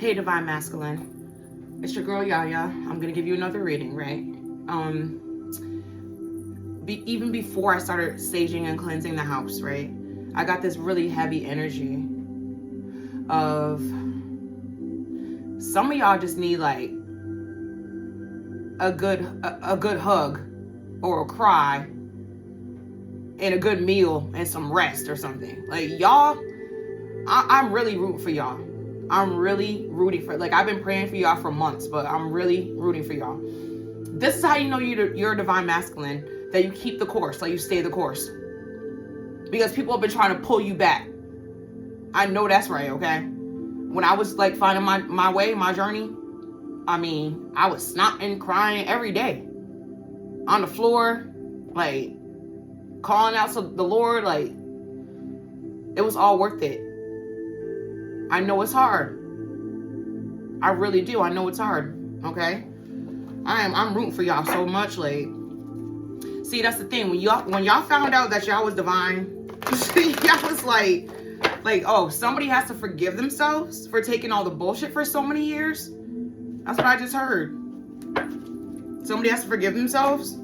Hey, Divine Masculine. It's your girl, Yaya. I'm going to give you another reading, right? Even before I started saging and cleansing the house, right? I got this really heavy energy of some of y'all just need like a good hug or a cry and a good meal and some rest or something. Like y'all, I'm really rooting for y'all. I'm really rooting for, like, I've been praying for y'all for months, but I'm really rooting for y'all. This is how you know you're a divine masculine, that you keep the course, like you stay the course. Because people have been trying to pull you back. I know that's right, okay? When I was like finding my way, my journey, I mean, I was snotting, crying every day. On the floor, like, calling out to the Lord, like, it was all worth it. I know it's hard. I really do. I know it's hard. Okay? I'm rooting for y'all so much. Like, see, that's the thing. When y'all found out that y'all was divine, y'all was like, oh, somebody has to forgive themselves for taking all the bullshit for so many years. That's what I just heard. Somebody has to forgive themselves.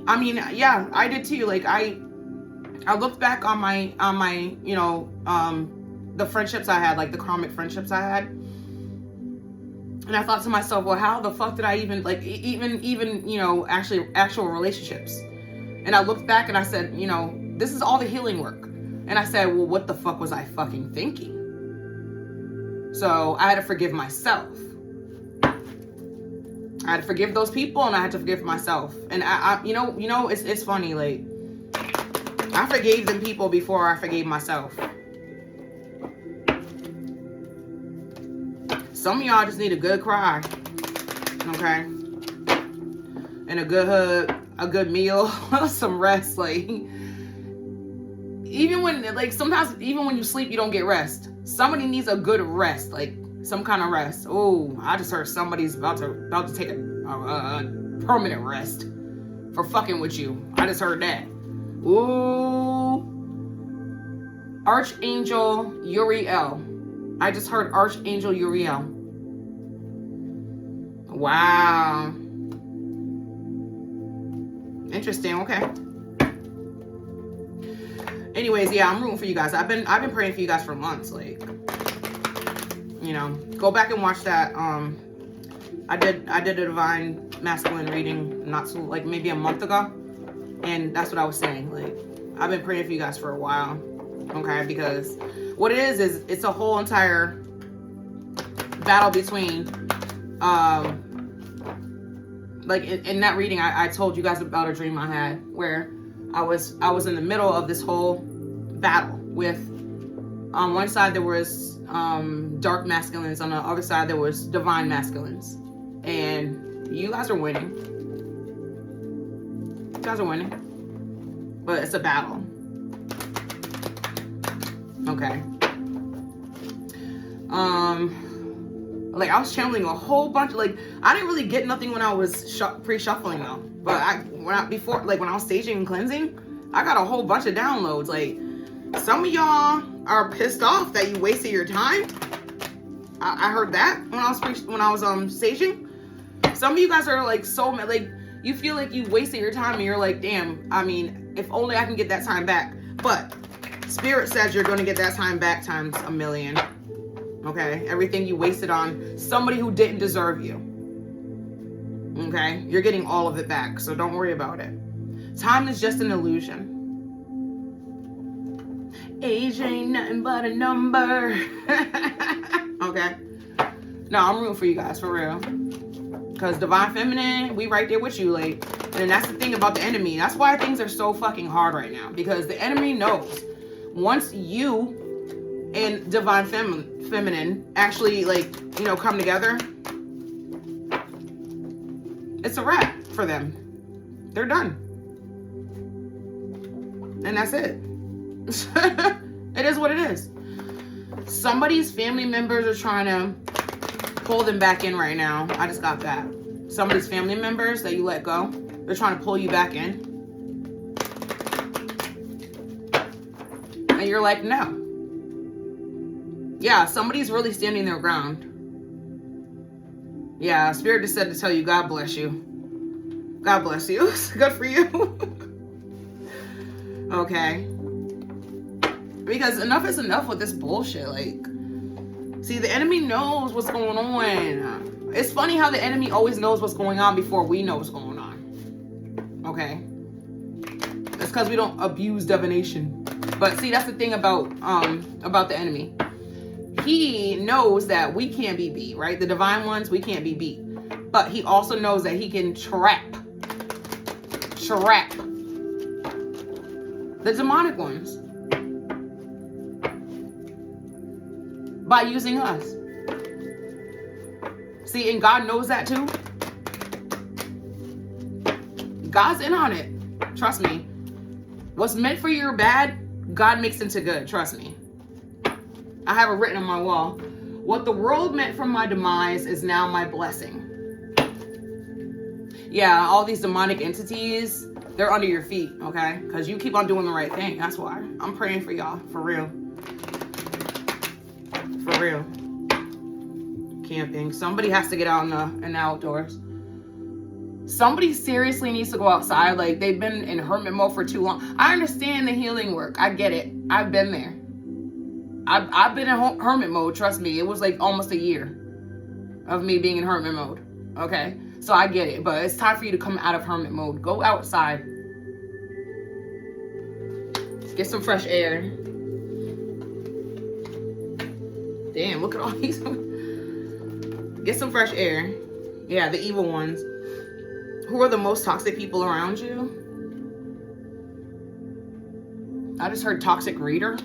I mean, yeah, I did too. Like, I looked back on my you know, the friendships I had, like the karmic friendships I had, and I thought to myself, well, how the fuck did I even, like, even you know, actual relationships? And I looked back and I said, you know, this is all the healing work. And I said, well, what the fuck was I fucking thinking? So I had to forgive myself. I had to forgive those people, and I had to forgive myself. And I you know, it's funny, like, I forgave them people before I forgave myself. Some of y'all just need a good cry, okay? And a good hug, a good meal, some rest. Like, even when, like, sometimes even when you sleep, you don't get rest. Somebody needs a good rest, like some kind of rest. Oh, I just heard somebody's about to take a permanent rest for fucking with you. I just heard that. Ooh. Archangel Uriel. I just heard Archangel Uriel. Wow. Interesting. Okay. Anyways, yeah, I'm rooting for you guys. I've been praying for you guys for months. Like, you know, go back and watch that. I did a divine masculine reading not so, like, maybe a month ago, and that's what I was saying. Like, I've been praying for you guys for a while. Okay, because what it is it's a whole entire battle between like in that reading I told you guys about a dream I had where I was in the middle of this whole battle with, on one side there was dark masculines, on the other side there was divine masculines, and you guys are winning. You guys are winning, but it's a battle. Okay. Like, I was channeling a whole bunch of, like, I didn't really get nothing when I was pre-shuffling though, but when I was staging and cleansing, I got a whole bunch of downloads. Like, some of y'all are pissed off that you wasted your time. I heard that when I was staging. Some of you guys are like so mad, like, you feel like you wasted your time and you're like, damn, I mean, if only I can get that time back. But Spirit says you're going to get that time back times a million. Okay? Everything you wasted on somebody who didn't deserve you. Okay? You're getting all of it back, so don't worry about it. Time is just an illusion. Age ain't nothing but a number. Okay? No, I'm rooting for you guys, for real. Because Divine Feminine, we right there with you. Like, and that's the thing about the enemy. That's why things are so fucking hard right now. Because the enemy knows once you and Divine Feminine actually, like, you know, come together, it's a wrap for them. They're done. And that's it. It is what it is. Somebody's family members are trying to pull them back in right now. I just got that. Somebody's family members that you let go, they're trying to pull you back in. And you're like, no. Yeah, somebody's really standing their ground. Yeah, Spirit just said to tell you, God bless you. God bless you. Good for you. Okay. Because enough is enough with this bullshit. Like, see, the enemy knows what's going on. It's funny how the enemy always knows what's going on before we know what's going on. Okay. That's because we don't abuse divination. But see, that's the thing about the enemy. He knows that we can't be beat, right? The divine ones, we can't be beat. But he also knows that he can trap the demonic ones by using us. See, and God knows that too. God's in on it. Trust me. What's meant for your bad, God makes into good. Trust me. I have it written on my wall. What the world meant for my demise is now my blessing. Yeah, all these demonic entities, they're under your feet, okay? Because you keep on doing the right thing. That's why. I'm praying for y'all. For real. For real. Camping. Somebody has to get out in the outdoors. Somebody seriously needs to go outside. Like, they've been in hermit mode for too long. I understand the healing work. I get it. I've been there. I've been in hermit mode. Trust me. It was like almost a year of me being in hermit mode. Okay? So I get it. But it's time for you to come out of hermit mode. Go outside. Get some fresh air. Damn, look at all these. Get some fresh air. Yeah, the evil ones. Who are the most toxic people around you? I just heard toxic reader.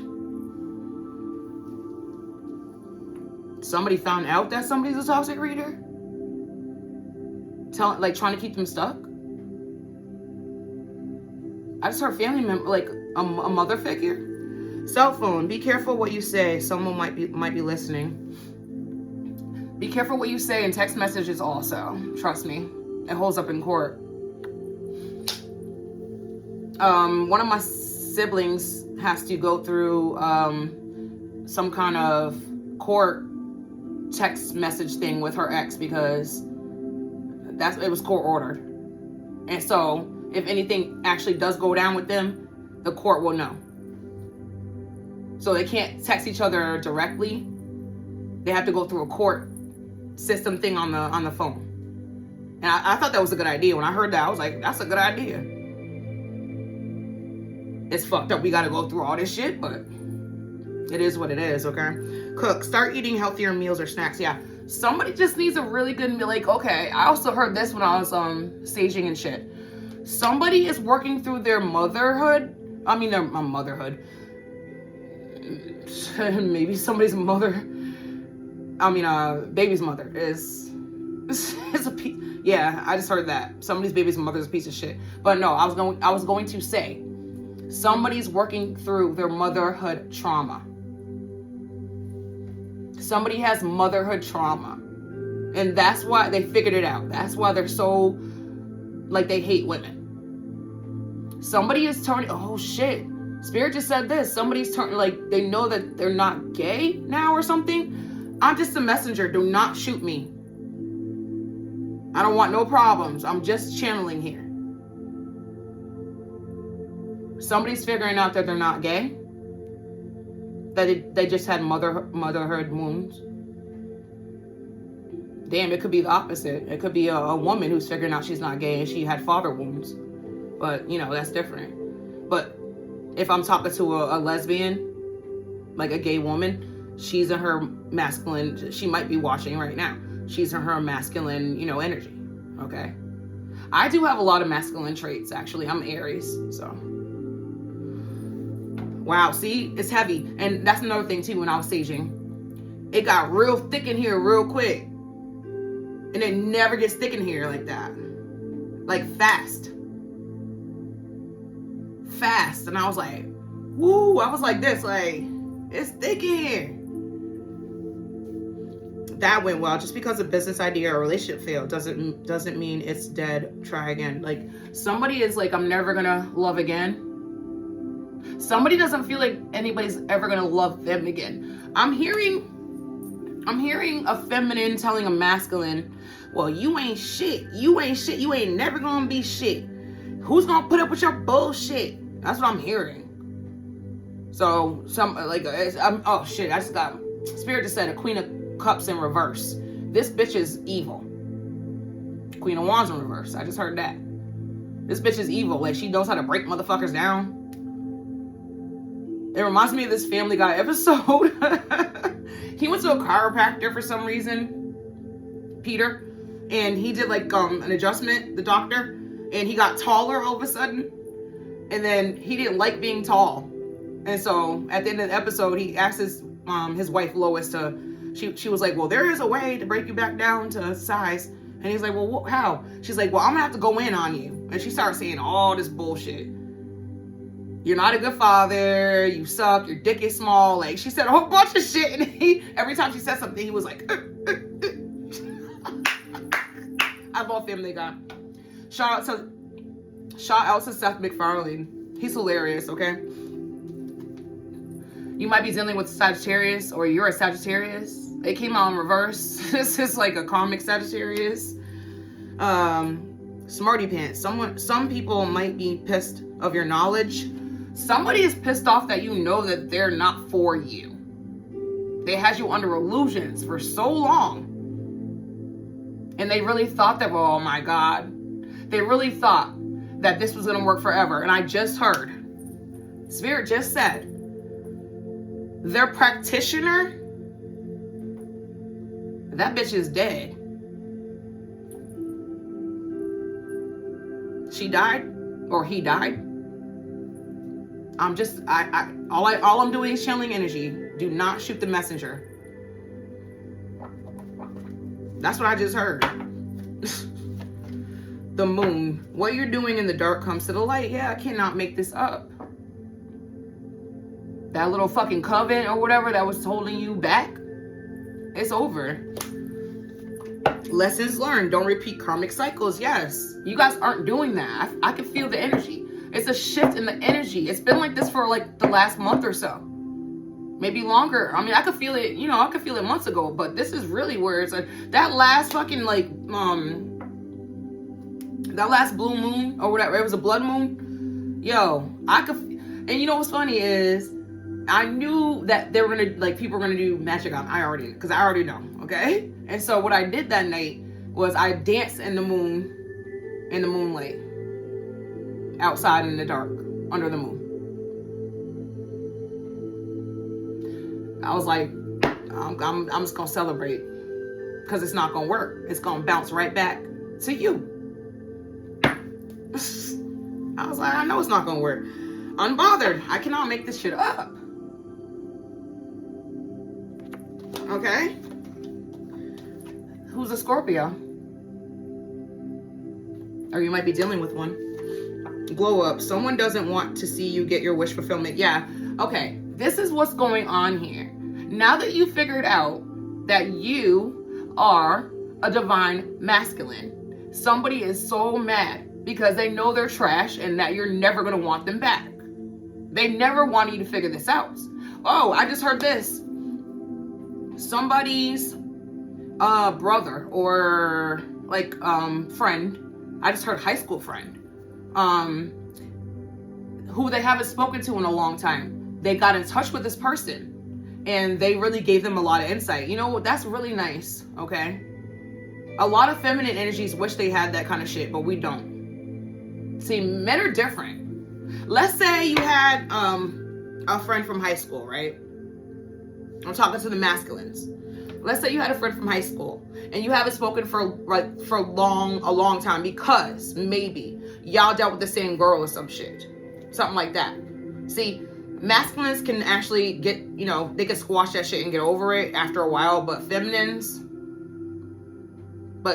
Somebody found out that somebody's a toxic reader? Trying to keep them stuck? I just heard family member, like a mother figure. Cell phone. Be careful what you say. Someone might be listening. Be careful what you say in text messages also. Trust me. It holds up in court. One of my siblings has to go through some kind of court text message thing with her ex because it was court ordered. And so if anything actually does go down with them, the court will know. So they can't text each other directly. They have to go through a court system thing on the phone. And I thought that was a good idea. When I heard that, I was like, that's a good idea. It's fucked up. We got to go through all this shit, but it is what it is, okay? Cook. Start eating healthier meals or snacks. Yeah. Somebody just needs a really good meal. Like, okay, I also heard this when I was staging and shit. Somebody is working through their motherhood. I mean, their motherhood. Maybe somebody's mother. I mean, baby's mother is a piece. Yeah, I just heard that somebody's baby's mother's a piece of shit. But no, I was going to say somebody's working through their motherhood trauma. Somebody has motherhood trauma, and that's why they figured it out. That's why they're so like they hate women. Somebody is turning. Oh shit! Spirit just said this. Somebody's turning like they know that they're not gay now or something. I'm just a messenger. Do not shoot me. I don't want no problems. I'm just channeling here. Somebody's figuring out that they're not gay. That they just had motherhood wounds. Damn, it could be the opposite. It could be a woman who's figuring out she's not gay and she had father wounds. But, you know, that's different. But if I'm talking to a lesbian, like a gay woman, she's in her masculine, she might be watching right now. She's in her masculine, you know, energy. Okay? I do have a lot of masculine traits, actually. I'm Aries, so. Wow, see? It's heavy. And that's another thing, too, when I was staging. It got real thick in here real quick. And it never gets thick in here like that. Like, fast. Fast. And I was like, woo. I was like this, like, it's thick in here. That went well. Just because a business idea or a relationship failed doesn't mean it's dead. Try again. Like, somebody is like, I'm never gonna love again. Somebody doesn't feel like anybody's ever gonna love them again. I'm hearing a feminine telling a masculine, well, you ain't shit. You ain't shit. You ain't never gonna be shit. Who's gonna put up with your bullshit? That's what I'm hearing. So oh shit, I just got, Spirit just said a Queen of Cups in reverse. This bitch is evil. Queen of Wands in reverse. I just heard that. This bitch is evil. Like, she knows how to break motherfuckers down. It reminds me of this Family Guy episode. He went to a chiropractor for some reason, Peter, and he did like an adjustment, the doctor, and he got taller all of a sudden, and then he didn't like being tall, and so at the end of the episode, he asked his wife Lois to, she was like, well, there is a way to break you back down to size, and he's like, well, how? She's like, well, I'm gonna have to go in on you, and she started saying all this bullshit. You're not a good father, you suck, your dick is small. Like, she said a whole bunch of shit, and every time she said something, he was like, I love Family Guy. Shout out to Seth MacFarlane. He's hilarious, okay? You might be dealing with Sagittarius, or you're a Sagittarius. It came out in reverse. This is like a karmic Sagittarius. Smarty pants. Some people might be pissed of your knowledge. Somebody is pissed off that you know that they're not for you. They had you under illusions for so long. And they really thought that, oh my God. They really thought that this was going to work forever. And I just heard, Spirit just said, their practitioner, that bitch is dead. She died, or he died. All I'm doing is channeling energy. Do not shoot the messenger. That's what I just heard. The moon. What you're doing in the dark comes to the light. Yeah, I cannot make this up. That little fucking coven or whatever that was holding you back, it's over. Lessons learned. Don't repeat karmic cycles. Yes. You guys aren't doing that. I can feel the energy. It's a shift in the energy. It's been like this for like the last month or so. Maybe longer. I mean, I could feel it, I could feel it months ago, but this is really where it's like that last fucking that last blue moon or whatever. It was a blood moon. Yo, I could, and you know what's funny is I knew that they were gonna, like, people were gonna do magic on. I already know, okay? And so what I did that night was I danced in the moonlight, outside in the dark, under the moon. I was like, I'm just gonna celebrate, because it's not gonna work. It's gonna bounce right back to you. I was like, I know it's not gonna work. Unbothered. I cannot make this shit up. Okay? Who's a Scorpio? Or you might be dealing with one. Glow up. Someone doesn't want to see you get your wish fulfillment. Yeah. Okay. This is what's going on here. Now that you figured out that you are a divine masculine, somebody is so mad because they know they're trash and that you're never going to want them back. They never want you to figure this out. Oh, I just heard this. Somebody's brother or like friend, I just heard high school friend, who they haven't spoken to in a long time. They got in touch with this person and they really gave them a lot of insight. You know what? That's really nice. Okay. A lot of feminine energies wish they had that kind of shit, but we don't. See, men are different. Let's say you had a friend from high school, right? I'm talking to the masculines. Let's say you had a friend from high school and you haven't spoken for a long time because maybe y'all dealt with the same girl or some shit. Something like that. See, masculines can actually get, they can squash that shit and get over it after a while, but feminines,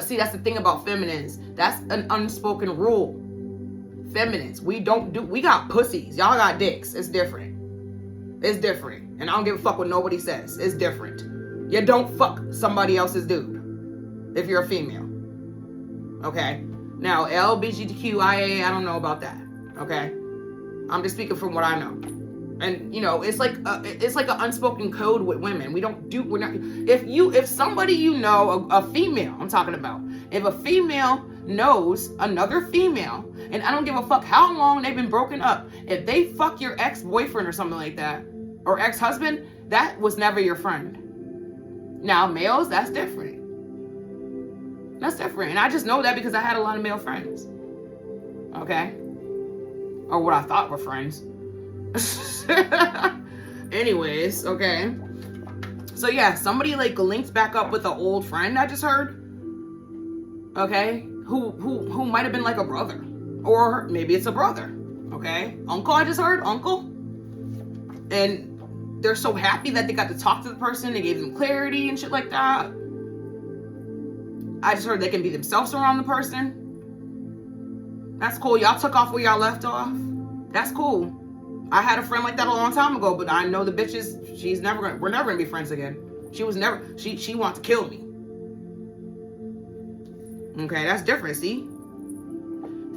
see, that's the thing about feminines. That's an unspoken rule. Feminines, we got pussies. Y'all got dicks. It's different. It's different. And I don't give a fuck what nobody says. It's different. You don't fuck somebody else's dude if you're a female. Okay? Now, LGBTQIA, I don't know about that. Okay? I'm just speaking from what I know. And it's like an unspoken code with women. We're not, if somebody, a female, I'm talking about, if a female knows another female, and I don't give a fuck how long they've been broken up, if they fuck your ex-boyfriend or something like that, or ex-husband, that was never your friend. Now males, that's different. And I just know that because I had a lot of male friends. Okay? Or what I thought were friends. Anyways, okay. So yeah, somebody like linked back up with an old friend I just heard. Okay? Who might have been like a brother. Or maybe it's a brother. Okay? Uncle, I just heard, uncle. And they're so happy that they got to talk to the person. They gave them clarity and shit like that. I just heard they can be themselves around the person. That's cool. Y'all took off where y'all left off. That's cool. I had a friend like that a long time ago, but I know the bitches, we're never gonna be friends again. She wants to kill me. Okay, that's different, see?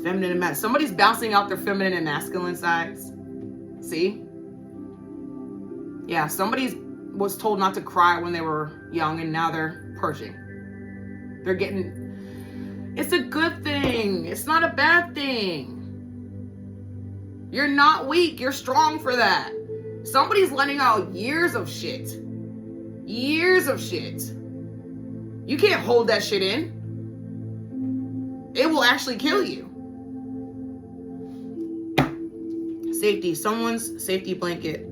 Feminine and masculine. Somebody's bouncing out their feminine and masculine sides. See? Yeah, somebody was told not to cry when they were young, and now they're purging. They're getting... It's a good thing. It's not a bad thing. You're not weak. You're strong for that. Somebody's letting out years of shit. Years of shit. You can't hold that shit in. It will actually kill you. Safety. Someone's safety blanket.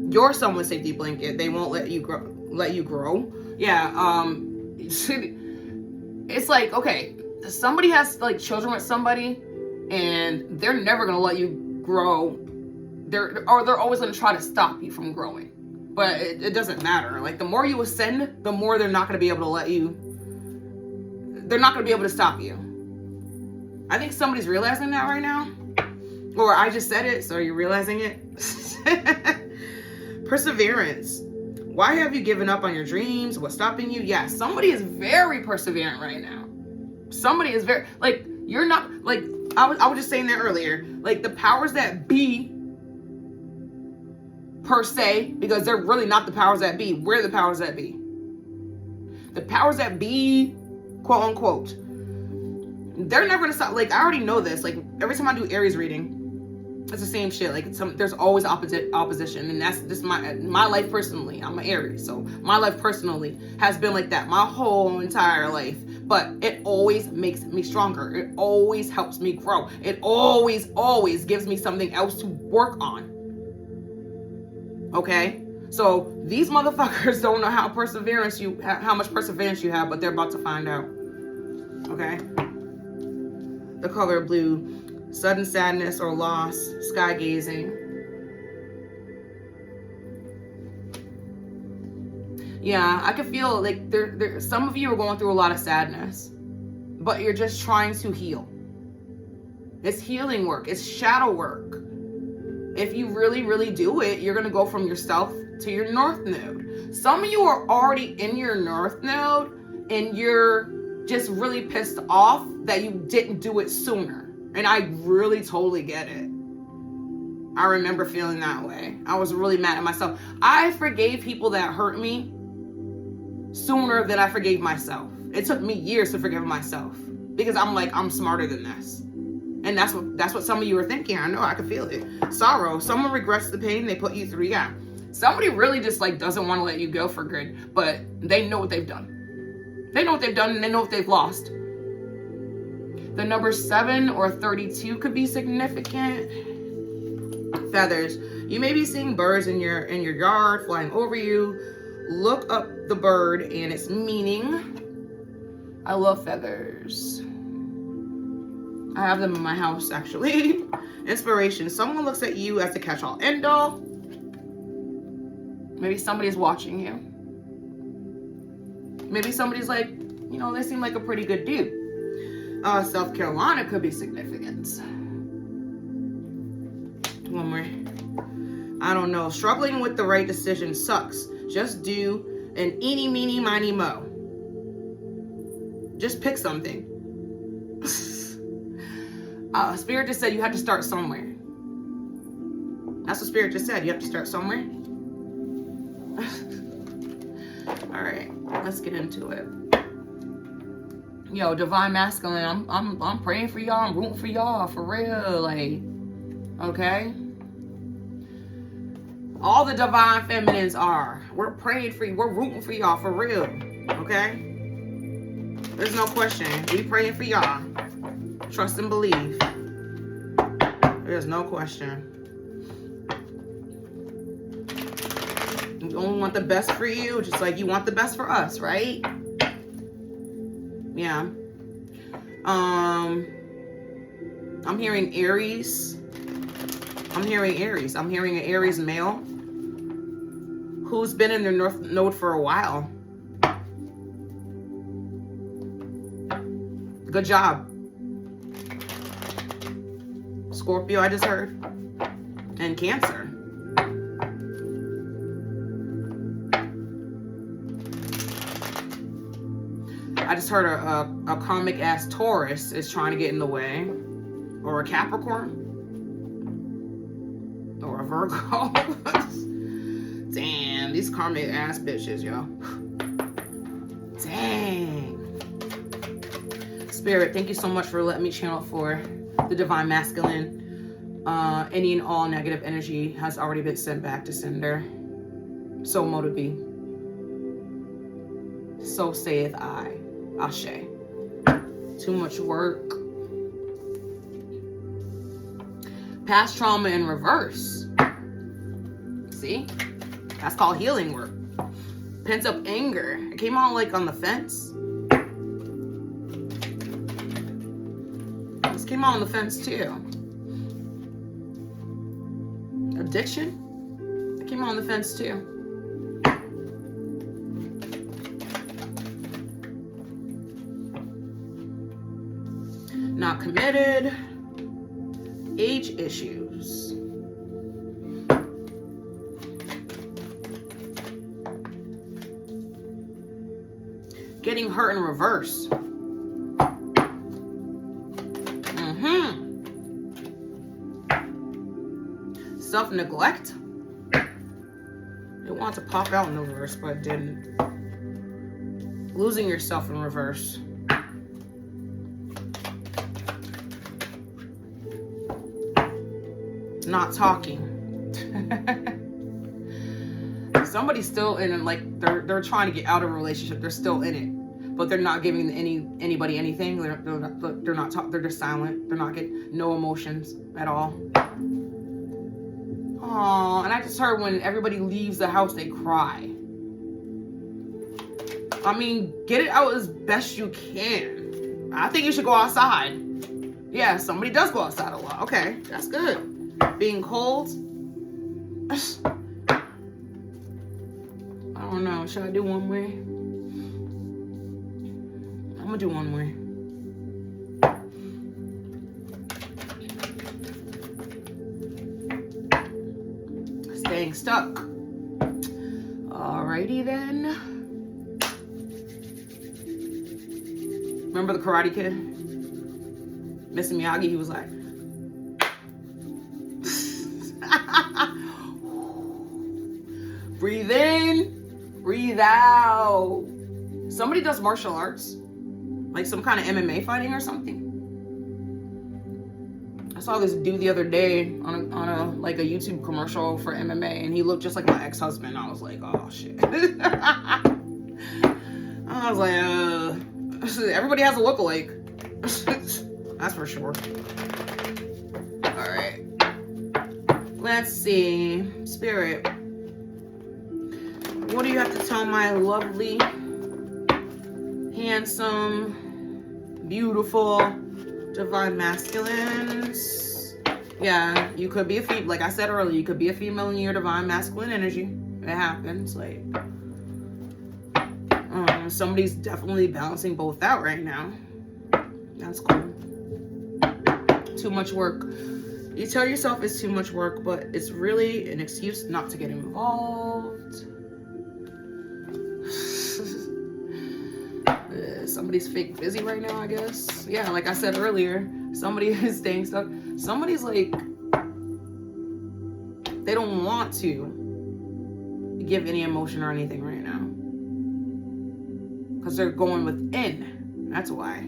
You're someone's safety blanket. They won't let you grow. Yeah. It's like, okay, somebody has like children with somebody, and they're never gonna let you grow. They're always gonna try to stop you from growing. But it doesn't matter. Like, the more you ascend, the more they're not gonna be able to let you. They're not gonna be able to stop you. I think somebody's realizing that right now. Or I just said it, so you're realizing it. Perseverance. Why have you given up on your dreams? What's stopping you? Yeah, somebody is very perseverant right now. Somebody is very, like, you're not, like, I was just saying that earlier. Like, the powers that be, per se, because they're really not the powers that be. We're the powers that be. The powers that be, quote unquote, they're never gonna stop. Like, I already know this. Like, every time I do Aries reading, it's the same shit. Like, there's always opposition, and that's just my life personally. I'm an Aries, so my life personally has been like that my whole entire life. But it always makes me stronger. It always helps me grow. It always gives me something else to work on. Okay, so these motherfuckers don't know how much perseverance you have, but they're about to find out. Okay, the color blue. Sudden sadness or loss, sky gazing. Yeah, I can feel like there. Some of you are going through a lot of sadness, but you're just trying to heal. It's healing work. It's shadow work. If you really, really do it, you're gonna go from yourself to your North Node. Some of you are already in your North Node, and you're just really pissed off that you didn't do it sooner. And I really totally get it. I remember feeling that way. I was really mad at myself. I forgave people that hurt me sooner than I forgave myself. It took me years to forgive myself because I'm like, I'm smarter than this. And that's what some of you are thinking. I know, I can feel it. Sorrow. Someone regrets the pain they put you through. Yeah. Somebody really just like doesn't want to let you go for good, but they know what they've done. They know what they've done, and they know what they've lost. The number 7 or 32 could be significant. Feathers. You may be seeing birds in your yard flying over you. Look up the bird and its meaning. I love feathers. I have them in my house, actually. Inspiration. Someone looks at you as the catch-all end-all. Maybe somebody's watching you. Maybe somebody's like, they seem like a pretty good dude. South Carolina could be significant. One more. I don't know. Struggling with the right decision sucks. Just do an eeny, meeny, miny, mo. Just pick something. Spirit just said you had to start somewhere. That's what Spirit just said. You have to start somewhere. All right, let's get into it. Yo, Divine Masculine, I'm praying for y'all. I'm rooting for y'all, for real. Like, okay. All the Divine Feminines are. We're praying for you. We're rooting for y'all, for real. Okay. There's no question. We praying for y'all. Trust and believe. There's no question. We only want the best for you, just like you want the best for us, right? Yeah. I'm hearing Aries. I'm hearing an Aries male who's been in their North Node for a while. Good job. Scorpio, I just heard. And Cancer. I just heard a karmic ass Taurus is trying to get in the way. Or a Capricorn. Or a Virgo. Damn, these karmic ass bitches, yo. Dang. Spirit, thank you so much for letting me channel for the Divine Masculine. Any and all negative energy has already been sent back to sender. So mote it be. So saith I. Ashe. Too much work. Past trauma in reverse. See? That's called healing work. Pent up anger. It came on like on the fence. This came on the fence too. Addiction. It came on the fence too. Not committed. Age issues. Getting hurt in reverse. Self-neglect. It wanted to pop out in the reverse, but it didn't. Losing yourself in reverse. Not talking. Somebody's still in it, like they're trying to get out of a relationship. They're still in it, but they're not giving anybody anything. They're not talk. They're just silent. They're not getting no emotions at all. Oh, and I just heard when everybody leaves the house, they cry. I mean, get it out as best you can. I think you should go outside. Yeah, somebody does go outside a lot. Okay, that's good. Being cold. I don't know. Should I do one way? I'm gonna do one way. Staying stuck. Alrighty then. Remember the Karate Kid? Mr. Miyagi, he was like, breathe in, breathe out. Somebody does martial arts, like some kind of MMA fighting or something. I saw this dude the other day on a like a YouTube commercial for MMA, and he looked just like my ex-husband. I was like, oh shit. I was like, everybody has a lookalike. That's for sure. All right. Let's see, Spirit. What do you have to tell my lovely, handsome, beautiful, Divine Masculines? Yeah, you could be a female. Like I said earlier, you could be a female in your Divine Masculine energy. It happens. Like, somebody's definitely balancing both out right now. That's cool. Too much work. You tell yourself it's too much work, but it's really an excuse not to get involved. Somebody's fake busy right now, I guess. Yeah, like I said earlier, somebody is staying stuck. Somebody's like, They don't want to give any emotion or anything right now. Because they're going within. That's why.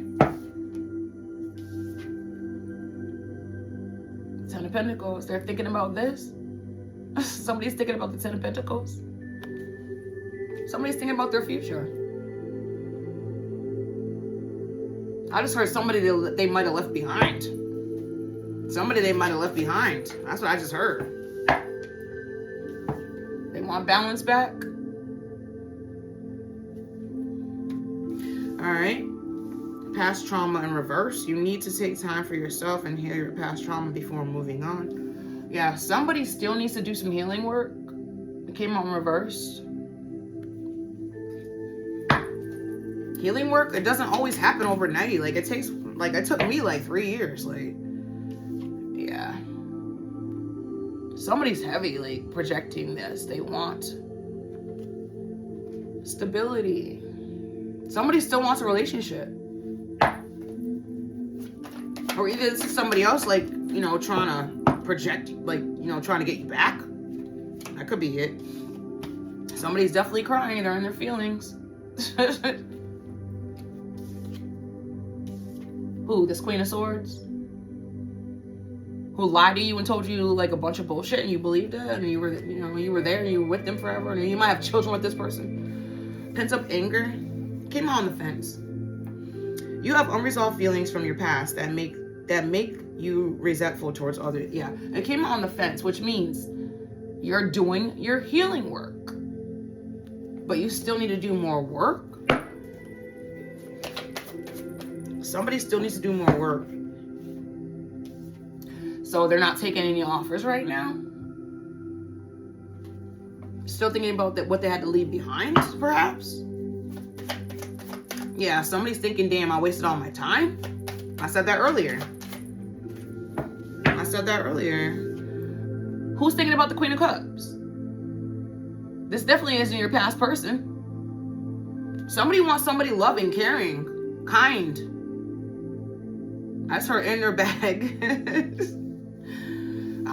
Ten of Pentacles. They're thinking about this. Somebody's thinking about the Ten of Pentacles. Somebody's thinking about their future. I just heard somebody they might have left behind. Somebody they might have left behind. That's what I just heard. They want balance back. All right. Past trauma in reverse. You need to take time for yourself and heal your past trauma before moving on. Yeah, somebody still needs to do some healing work. It came out in reverse. Healing work, it doesn't always happen overnight. Like, it takes, like, it took me like 3 years. Like, yeah. Somebody's heavy, like, projecting this. They want stability. Somebody still wants a relationship. Or either this is somebody else, like, you know, trying to project, like, you know, trying to get you back. That could be it. Somebody's definitely crying. They're in their feelings. Who? This Queen of Swords? Who lied to you and told you like a bunch of bullshit and you believed it and you were, you know, you were there and you were with them forever and you might have children with this person. Pent up anger came on the fence. You have unresolved feelings from your past that make you resentful towards others. Yeah, it came on the fence, which means you're doing your healing work, but you still need to do more work. Somebody still needs to do more work. So they're not taking any offers right now. Still thinking about what they had to leave behind, perhaps. Yeah, somebody's thinking, damn, I wasted all my time. I said that earlier. Who's thinking about the Queen of Cups? This definitely isn't your past person. Somebody wants somebody loving, caring, kind. That's her in their bag.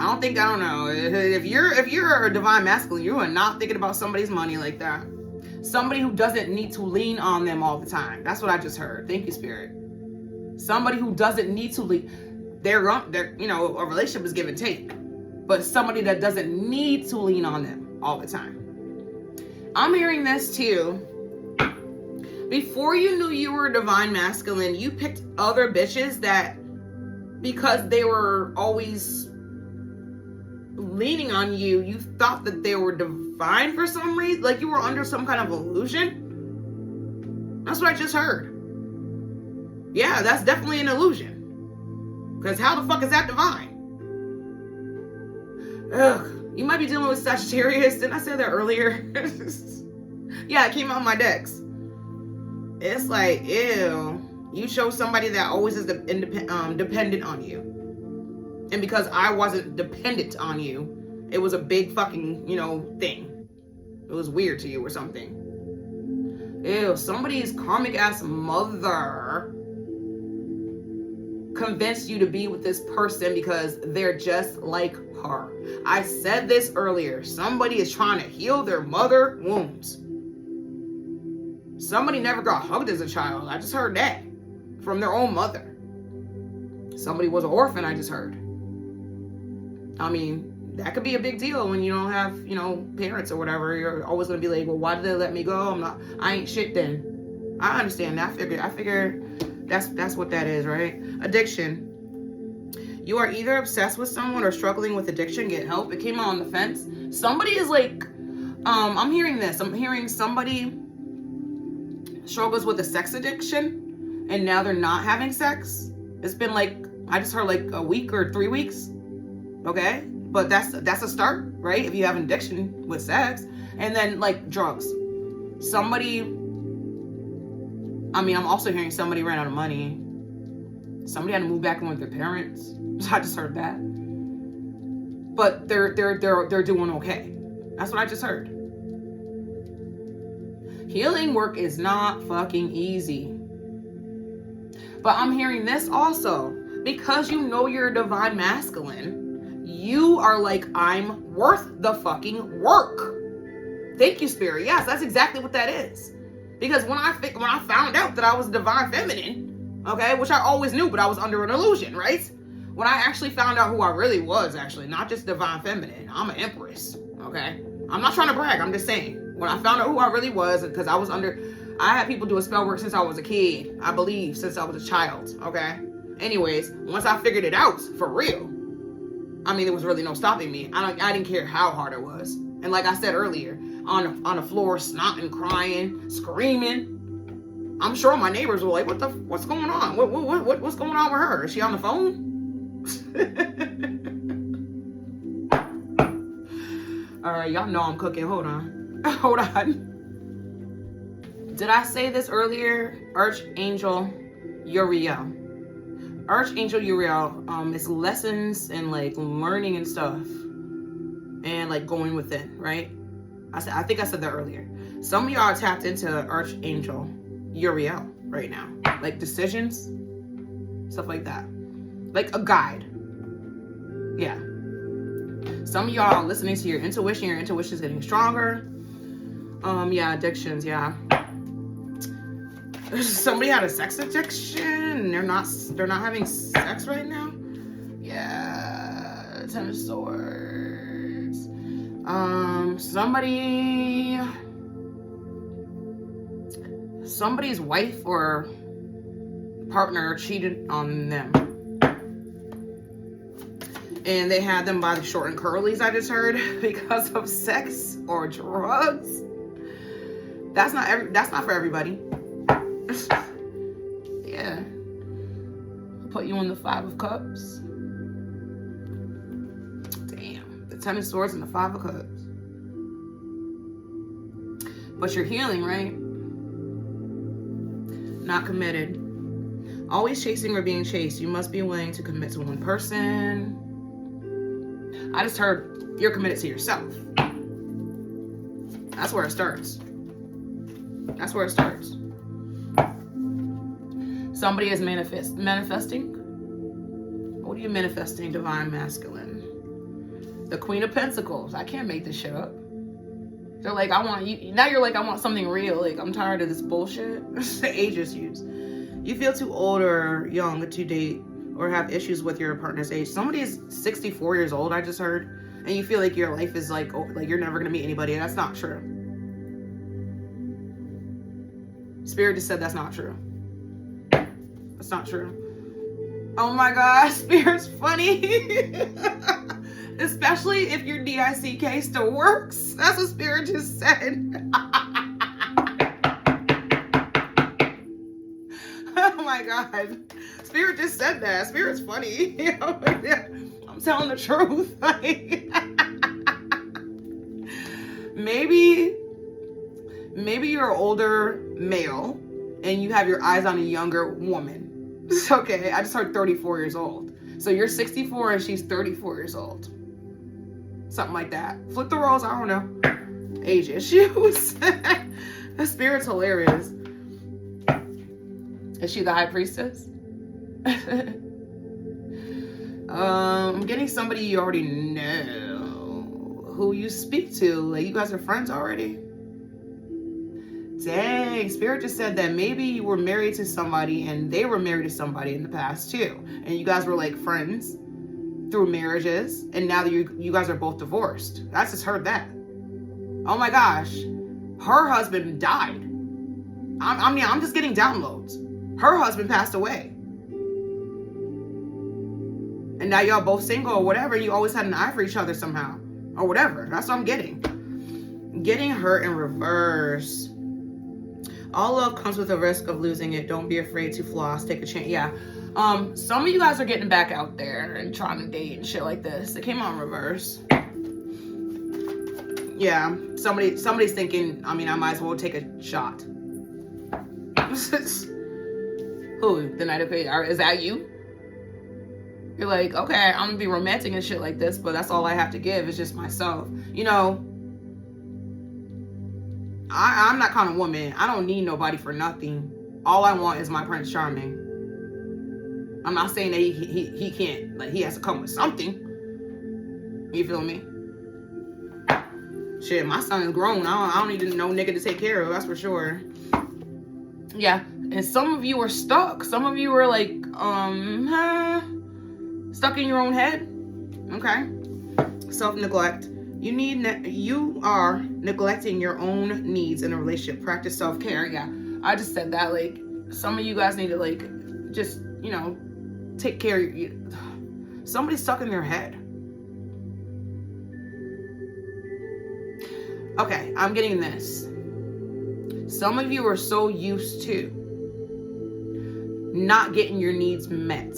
I don't know. If you're a divine masculine, you are not thinking about somebody's money like that. Somebody who doesn't need to lean on them all the time. That's what I just heard. Thank you, Spirit. Somebody who doesn't need to lean. They're you know, a relationship is give and take. But somebody that doesn't need to lean on them all the time. I'm hearing this too. Before you knew you were divine masculine, you picked other bitches that, because they were always leaning on you, you thought that they were divine for some reason. Like you were under some kind of illusion. That's what I just heard. Yeah, that's definitely an illusion. Because how the fuck is that divine? Ugh, you might be dealing with Sagittarius. Didn't I say that earlier? Yeah, it came out in my decks. It's like, ew. You chose somebody that always is dependent on you. And because I wasn't dependent on you, it was a big fucking, you know, thing. It was weird to you or something. Ew, somebody's karmic ass mother convinced you to be with this person because they're just like her. I said this earlier. Somebody is trying to heal their mother wounds. Somebody never got hugged as a child. I just heard that from their own mother. Somebody was an orphan, I just heard. I mean, that could be a big deal when you don't have, you know, parents or whatever. You're always going to be like, well, why did they let me go? I ain't shit then. I understand that. I figure that's what that is, right? Addiction. You are either obsessed with someone or struggling with addiction. Get help. It came out on the fence. Somebody is like, I'm hearing this. I'm hearing somebody struggles with a sex addiction and now they're not having sex. It's been like, I just heard like a week or 3 weeks. Okay, but that's a start, right? If you have an addiction with sex. And then like drugs. Somebody, I mean, I'm also hearing somebody ran out of money. Somebody had to move back in with their parents. I just heard that. But they're doing okay. That's what I just heard. Healing work is not fucking easy. But I'm hearing this also. Because you know you're a divine masculine, You are like, I'm worth the fucking work. Thank you, Spirit. Yes, that's exactly what that is. Because when I found out that I was divine feminine, okay, which I always knew, but I was under an illusion, right? When I actually found out who I really was, actually, not just divine feminine, I'm an empress, okay? I'm not trying to brag, I'm just saying. When I found out who I really was, because I had people do a spell work since I was a kid, I believe, since I was a child, okay? Anyways, once I figured it out, for real, I mean, there was really no stopping me. I didn't care how hard it was. And like I said earlier, on the floor, snotting, crying, screaming. I'm sure my neighbors were like, what's going on? What's going on with her? Is she on the phone? All right, y'all know I'm cooking. Hold on. Did I say this earlier? Archangel Uriel. Archangel Uriel is lessons and like learning and stuff and like going within, right? I think I said that earlier. Some of y'all are tapped into Archangel Uriel right now, like decisions, stuff like that, like a guide. Yeah. Some of y'all are listening to your intuition. Your intuition is getting stronger. Yeah, addictions. Yeah. Somebody had a sex addiction and they're not having sex right now. Yeah, Ten of Swords. Somebody's wife or partner cheated on them, and they had them by the short and curlies. I just heard because of sex or drugs. That's not for everybody. Yeah. I'll put you on the Five of Cups. Damn. The Ten of Swords and the Five of Cups. But you're healing, right? Not committed. Always chasing or being chased. You must be willing to commit to one person. I just heard you're committed to yourself. That's where it starts. That's where it starts. Somebody is manifesting. What are you manifesting, divine masculine? The Queen of Pentacles. I can't make this shit up. They're like, I want you. Now you're like, I want something real. Like, I'm tired of this bullshit. Age issues. You feel too old or young to date or have issues with your partner's age. Somebody is 64 years old, I just heard. And you feel like your life is like you're never going to meet anybody. That's not true. Spirit just said that's not true. That's not true. Oh my God, Spirit's funny. Especially if your DICK still works. That's what Spirit just said. Oh my God. Spirit just said that. Spirit's funny. I'm telling the truth. Maybe you're an older male and you have your eyes on a younger woman. Okay, I just heard 34 years old. So you're 64 and she's 34 years old. Something like that. Flip the roles, I don't know. Age issues. The Spirit's hilarious. Is she the High Priestess? I'm getting somebody you already know. Who you speak to. Like, you guys are friends already? Dang, Spirit just said that maybe you were married to somebody and they were married to somebody in the past too. And you guys were like friends through marriages. And now that you guys are both divorced. I just heard that. Oh my gosh. Her husband died. I'm just getting downloads. Her husband passed away. And now y'all both single or whatever. You always had an eye for each other somehow. Or whatever. That's what I'm getting. Getting hurt in reverse. All love comes with a risk of losing it. Don't be afraid to floss. Take a chance. Yeah. Some of you guys are getting back out there and trying to date and shit like this. It came out in reverse. Yeah. Somebody's thinking, I mean, I might as well take a shot. Who? The Knight of Pentacles? Is that you? You're like, okay, I'm gonna be romantic and shit like this, but that's all I have to give is just myself. You know, I'm that kind of woman. I don't need nobody for nothing. All I want is my Prince Charming. I'm not saying that he can't, like, he has to come with something. You feel me? Shit, my son is grown. I don't need no nigga to take care of, that's for sure. Yeah, and some of you are stuck. Some of you are like, stuck in your own head. Okay? Self-neglect. You are neglecting your own needs in a relationship. Practice self-care. Yeah, I just said that. Like, some of you guys need to, like, just, you know, take care of you. Somebody's stuck in their head. Okay, I'm getting this. Some of you are so used to not getting your needs met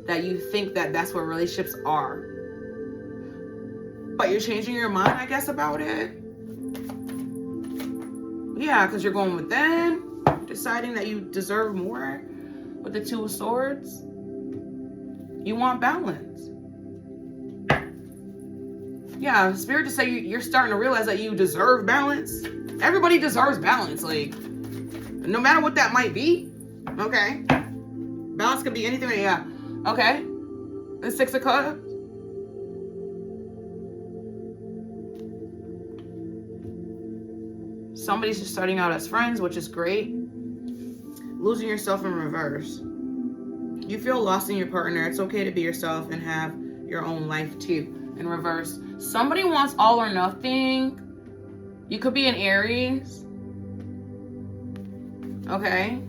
that you think that that's what relationships are. But you're changing your mind, I guess, about it. Yeah, because you're going within, deciding that you deserve more with the Two of Swords. You want balance. Yeah, Spirit just say you're starting to realize that you deserve balance. Everybody deserves balance, like, no matter what that might be. Okay? Balance could be anything, yeah. Okay? The Six of Cups. Somebody's just starting out as friends, which is great. Losing yourself in reverse. You feel lost in your partner. It's okay to be yourself and have your own life too. In reverse. Somebody wants all or nothing. You could be an Aries. Okay?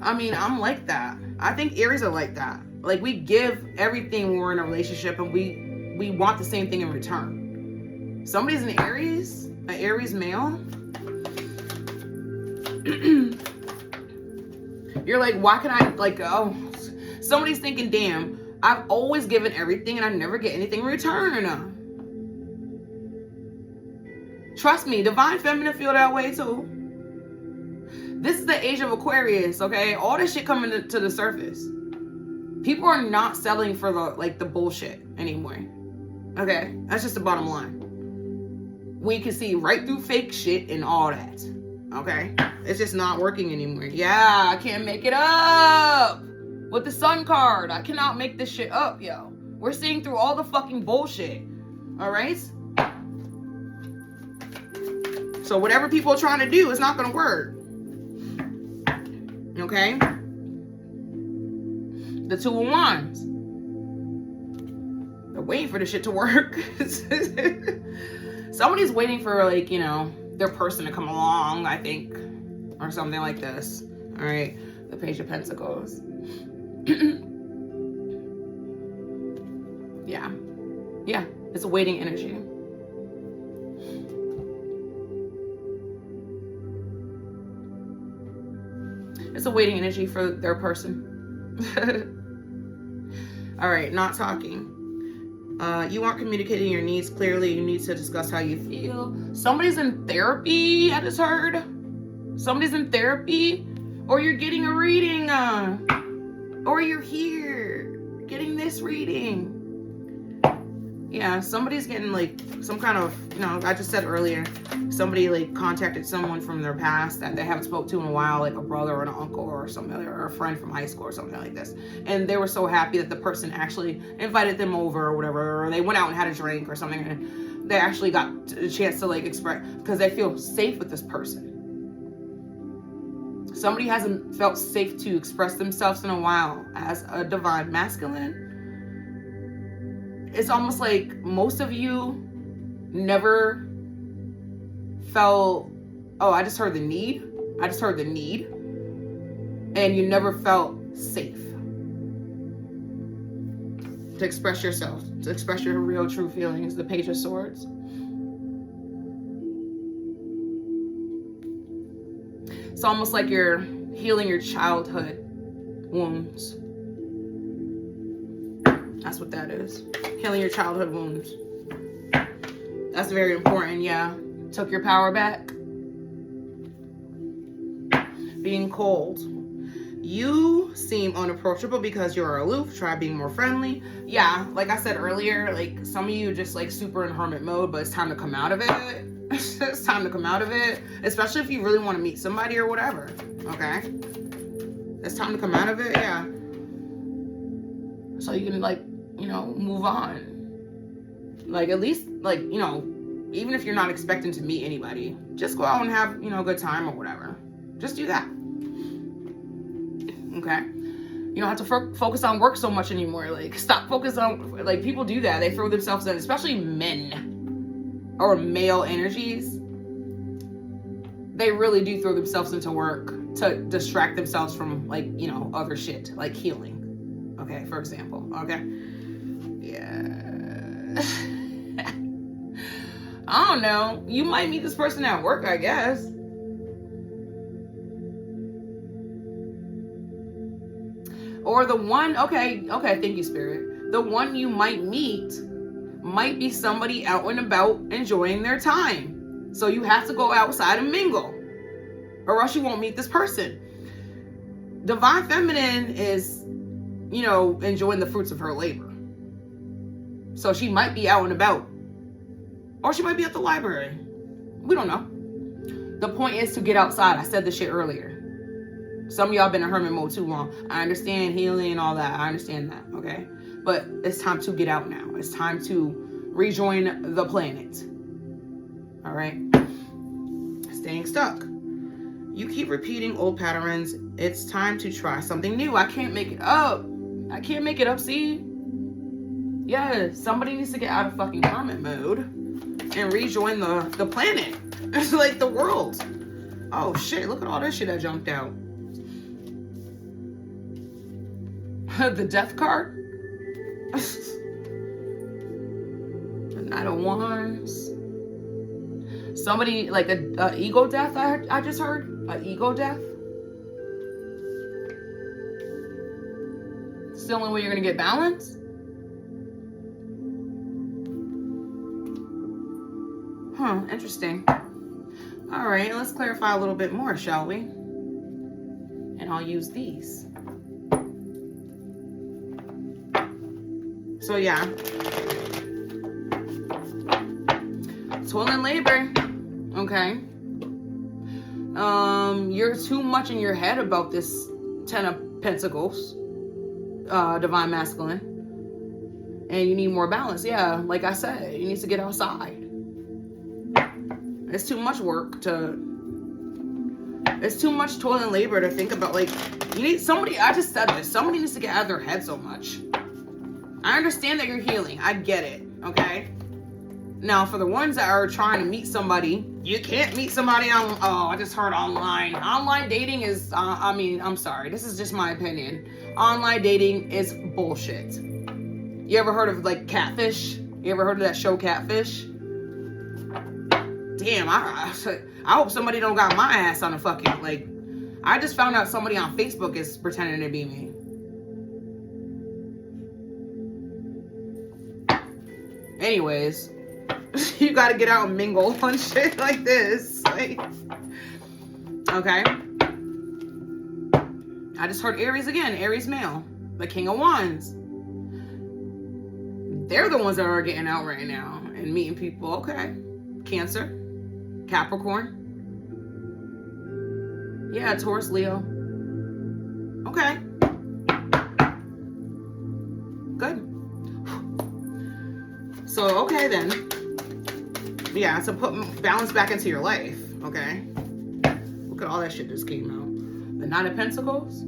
I mean, I'm like that. I think Aries are like that. Like, we give everything when we're in a relationship and we want the same thing in return. Somebody's an Aries male. You're like, why can I, like, oh, somebody's thinking, damn, I've always given everything and I never get anything in return. Trust me, Divine Feminine feel that way too. This is the age of Aquarius, okay? All this shit coming to the surface. People are not settling for the bullshit anymore. Okay? That's just the bottom line. We can see right through fake shit and all that. Okay? It's just not working anymore. Yeah, I can't make it up. With the Sun card, I cannot make this shit up, yo. We're seeing through all the fucking bullshit. Alright? So whatever people are trying to do is not gonna work. Okay? The Two of Wands. They're waiting for this shit to work. Somebody's waiting for, like, you know, their person to come along, I think. Or something like this. Alright? The Page of Pentacles. Yeah. Yeah. It's a waiting energy. It's a waiting energy for their person. All right, not talking. You aren't communicating your needs clearly. You need to discuss how you feel. Somebody's in therapy, I just heard. Somebody's in therapy. Or you're getting a reading. Or you're here getting this reading. Yeah, somebody's getting, like, some kind of, you know, I just said earlier, somebody, like, contacted someone from their past that they haven't spoke to in a while, like a brother or an uncle or something, or a friend from high school or something like this. And they were so happy that the person actually invited them over or whatever, or they went out and had a drink or something, and they actually got a chance to, like, express, because they feel safe with this person. Somebody hasn't felt safe to express themselves in a while as a divine masculine. It's almost like most of you never felt, oh, I just heard the need. I just heard the need. And you never felt safe to express yourself, to express your real, true feelings. The Page of Swords. It's almost like you're healing your childhood wounds. That's what that is. Healing your childhood wounds. That's very important, yeah. Took your power back. Being cold. You seem unapproachable because you're aloof. Try being more friendly. Yeah, like I said earlier, like, some of you just, like, super in hermit mode, but it's time to come out of it. It's time to come out of it. Especially if you really want to meet somebody or whatever. Okay? It's time to come out of it, yeah. So you can, like, move on. Like, at least, like, even if you're not expecting to meet anybody, just go out and have, a good time or whatever. Just do that. Okay? You don't have to focus on work so much anymore. Like, stop focusing on, like, people do that. They throw themselves in, especially men or male energies. They really do throw themselves into work to distract themselves from, like, other shit, like healing. Okay, for example. Okay? Yeah. I don't know. You might meet this person at work, I guess. Or the one, okay, thank you, Spirit. The one you might meet might be somebody out and about enjoying their time. So you have to go outside and mingle, or else you won't meet this person. Divine Feminine is, enjoying the fruits of her labor. So she might be out and about. Or she might be at the library. We don't know. The point is to get outside. I said this shit earlier. Some of y'all been in hermit mode too long. I understand healing and all that. I understand that, okay? But it's time to get out now. It's time to rejoin the planet. All right? Staying stuck. You keep repeating old patterns. It's time to try something new. I can't make it up. See? Yeah, somebody needs to get out of fucking hermit mode and rejoin the planet. It's like the world. Oh shit, look at all this shit that jumped out. The death card. The Knight of Wands. Somebody, like a ego death, I just heard. An ego death. It's the only way you're gonna get balance. Interesting. All right, let's clarify a little bit more, shall we? And I'll use these. So yeah. Toil and labor. Okay. You're too much in your head about this Ten of Pentacles. Divine Masculine. And you need more balance. Yeah, like I said, you need to get outside. It's too much work it's too much toil and labor to think about. Like, you need somebody, I just said this, somebody needs to get out of their head so much. I understand that you're healing. I get it, okay? Now, for the ones that are trying to meet somebody, you can't meet somebody on, I just heard online. Online dating is, I'm sorry. This is just my opinion. Online dating is bullshit. You ever heard of, like, Catfish? You ever heard of that show, Catfish? Damn, I hope somebody don't got my ass on a fucking, like, I just found out somebody on Facebook is pretending to be me. Anyways, you gotta get out and mingle on shit like this. Like, okay. I just heard Aries again, Aries male, the King of Wands. They're the ones that are getting out right now and meeting people. Okay. Cancer. Capricorn. Yeah, Taurus, Leo. Okay. Good. So, okay then. Yeah, so put balance back into your life, okay? Look at all that shit just came out. The Nine of Pentacles.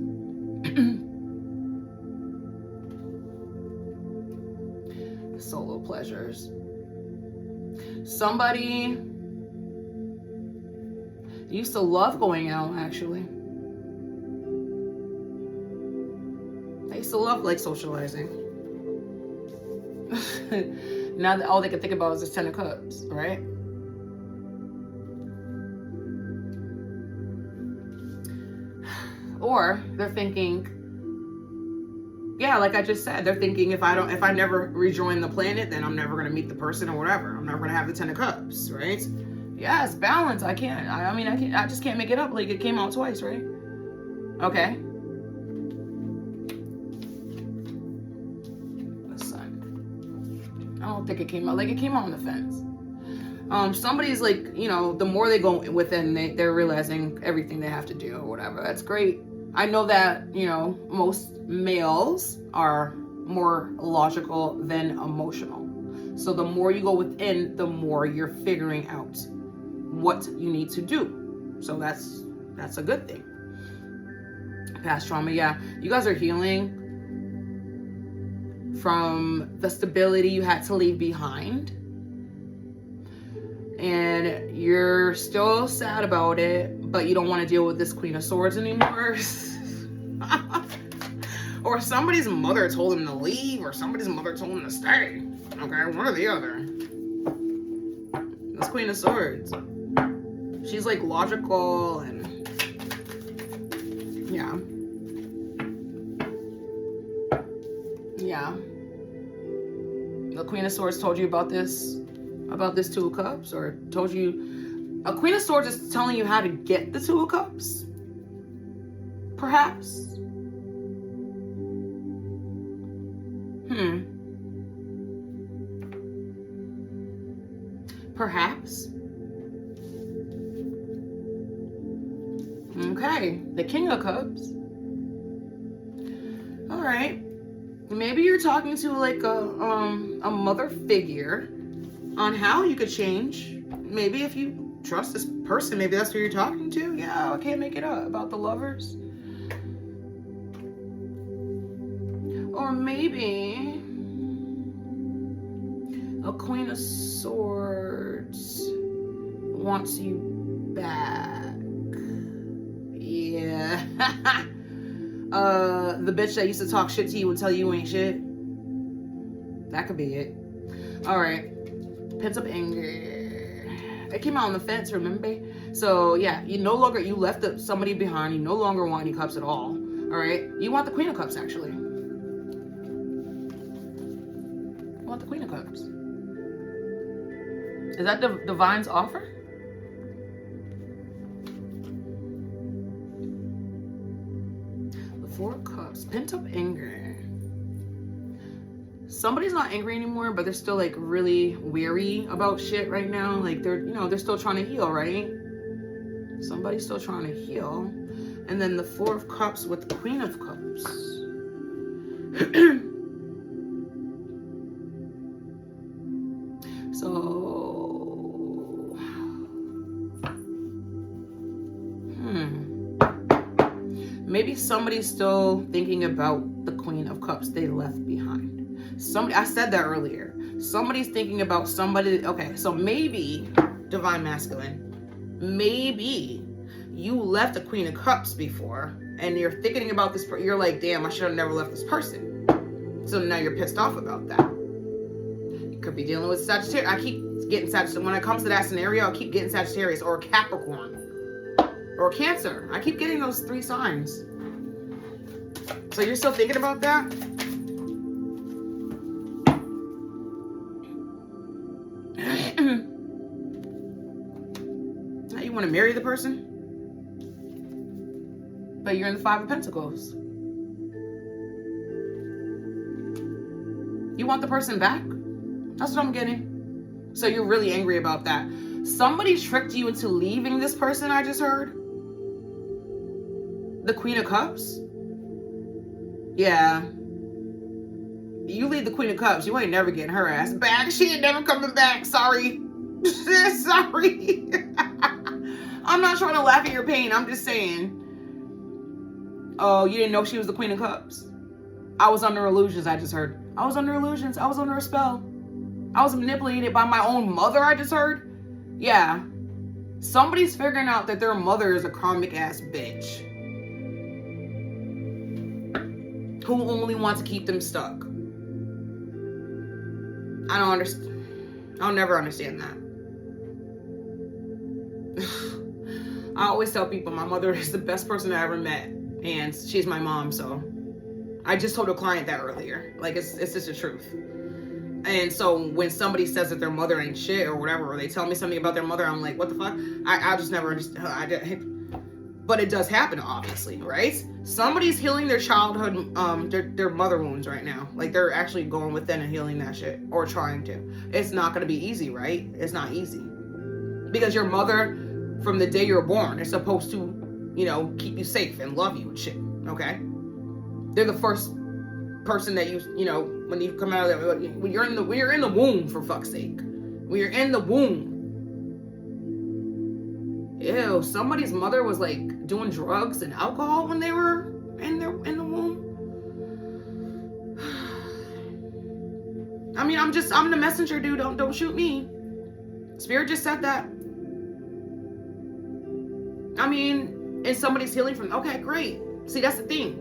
Solo pleasures. Somebody used to love going out, actually. They used to love, like, socializing. Now that all they can think about is this Ten of Cups, right? Or they're thinking, yeah, like I just said, they're thinking if I never rejoin the planet, then I'm never gonna meet the person or whatever. I'm never gonna have the Ten of Cups, right? Yeah, it's balance. I just can't make it up. Like, it came out twice, right? Okay. The Sun. I don't think it came out. Like, it came out on the fence. Somebody's like, the more they go within, they're realizing everything they have to do or whatever. That's great. I know that, most males are more logical than emotional. So the more you go within, the more you're figuring out what you need to do. So that's a good thing. Past trauma, yeah. You guys are healing from the stability you had to leave behind. And you're still sad about it, but you don't want to deal with this Queen of Swords anymore. Or somebody's mother told him to leave, or somebody's mother told him to stay. Okay, one or the other. This Queen of Swords. She's like logical and yeah. Yeah. The Queen of Swords told you about this Two of Cups, or told you a Queen of Swords is telling you how to get the Two of Cups. Perhaps. Perhaps. Okay, the King of Cups. All right. Maybe you're talking to like a mother figure on how you could change. Maybe if you trust this person, maybe that's who you're talking to. Yeah, I can't make it up about the Lovers. Or maybe a Queen of Swords wants you back. Yeah. The bitch that used to talk shit to you and tell you ain't shit. That could be it. All right. Pent up anger. It came out on the fence, remember? So yeah, you left somebody behind. You no longer want any cups at all. All right. You want the Queen of Cups, actually. You want the Queen of Cups. Is that the Divine's offer? The Four of Cups. Pent up anger. Somebody's not angry anymore, but they're still like really weary about shit right now. Like they're still trying to heal, right? Somebody's still trying to heal. And then the Four of Cups with the Queen of Cups. So maybe somebody's still thinking about the Queen of Cups they left behind. I said that earlier. Somebody's thinking about somebody. Okay, so maybe, Divine Masculine, maybe you left the Queen of Cups before and you're thinking about this. You're like, damn, I should have never left this person. So now you're pissed off about that. You could be dealing with Sagittarius. I keep getting Sagittarius. When it comes to that scenario, I keep getting Sagittarius or Capricorn or Cancer. I keep getting those three signs. So you're still thinking about that? Now you want to marry the person? But you're in the Five of Pentacles. You want the person back? That's what I'm getting. So you're really angry about that. Somebody tricked you into leaving this person, I just heard. The Queen of Cups? Yeah. You leave the Queen of Cups, you ain't never getting her ass back. She ain't never coming back. Sorry. Sorry. I'm not trying to laugh at your pain. I'm just saying. Oh, you didn't know she was the Queen of Cups? I was under illusions, I just heard. I was under illusions. I was under a spell. I was manipulated by my own mother, I just heard. Yeah. Somebody's figuring out that their mother is a karmic ass bitch. Who only wants to keep them stuck. I don't understand. I'll never understand that. I always tell people my mother is the best person I ever met. And she's my mom, so. I just told a client that earlier. Like, it's just the truth. And so when somebody says that their mother ain't shit or whatever, or they tell me something about their mother, I'm like, what the fuck? I just never understand. But it does happen, obviously, right? Somebody's healing their childhood, their mother wounds right now. Like, they're actually going within and healing that shit, or trying to. It's not going to be easy, right? It's not easy. Because your mother, from the day you're born, is supposed to, keep you safe and love you and shit, okay? They're the first person that you know, when you come out of when you're in the womb, for fuck's sake. When you're in the womb. Ew, somebody's mother was like doing drugs and alcohol when they were in the womb. I mean, I'm the messenger, dude. Don't shoot me. Spirit just said that. I mean, and somebody's healing from, okay, great. See, that's the thing.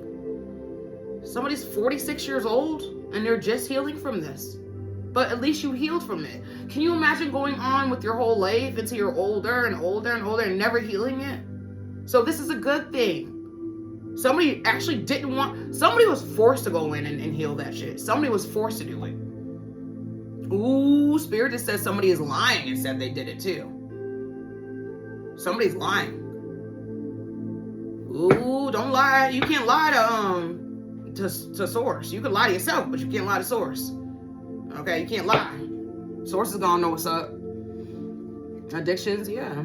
Somebody's 46 years old and they're just healing from this. But at least you healed from it. Can you imagine going on with your whole life until you're older and older and older and never healing it? So this is a good thing. Somebody actually didn't want, somebody was forced to go in and heal that shit. Somebody was forced to do it. Ooh, Spirit just says somebody is lying and said they did it too. Somebody's lying. Ooh, don't lie. You can't lie to source. You can lie to yourself, but you can't lie to source. Okay, you can't lie. Source is gonna know what's up. Addictions, yeah.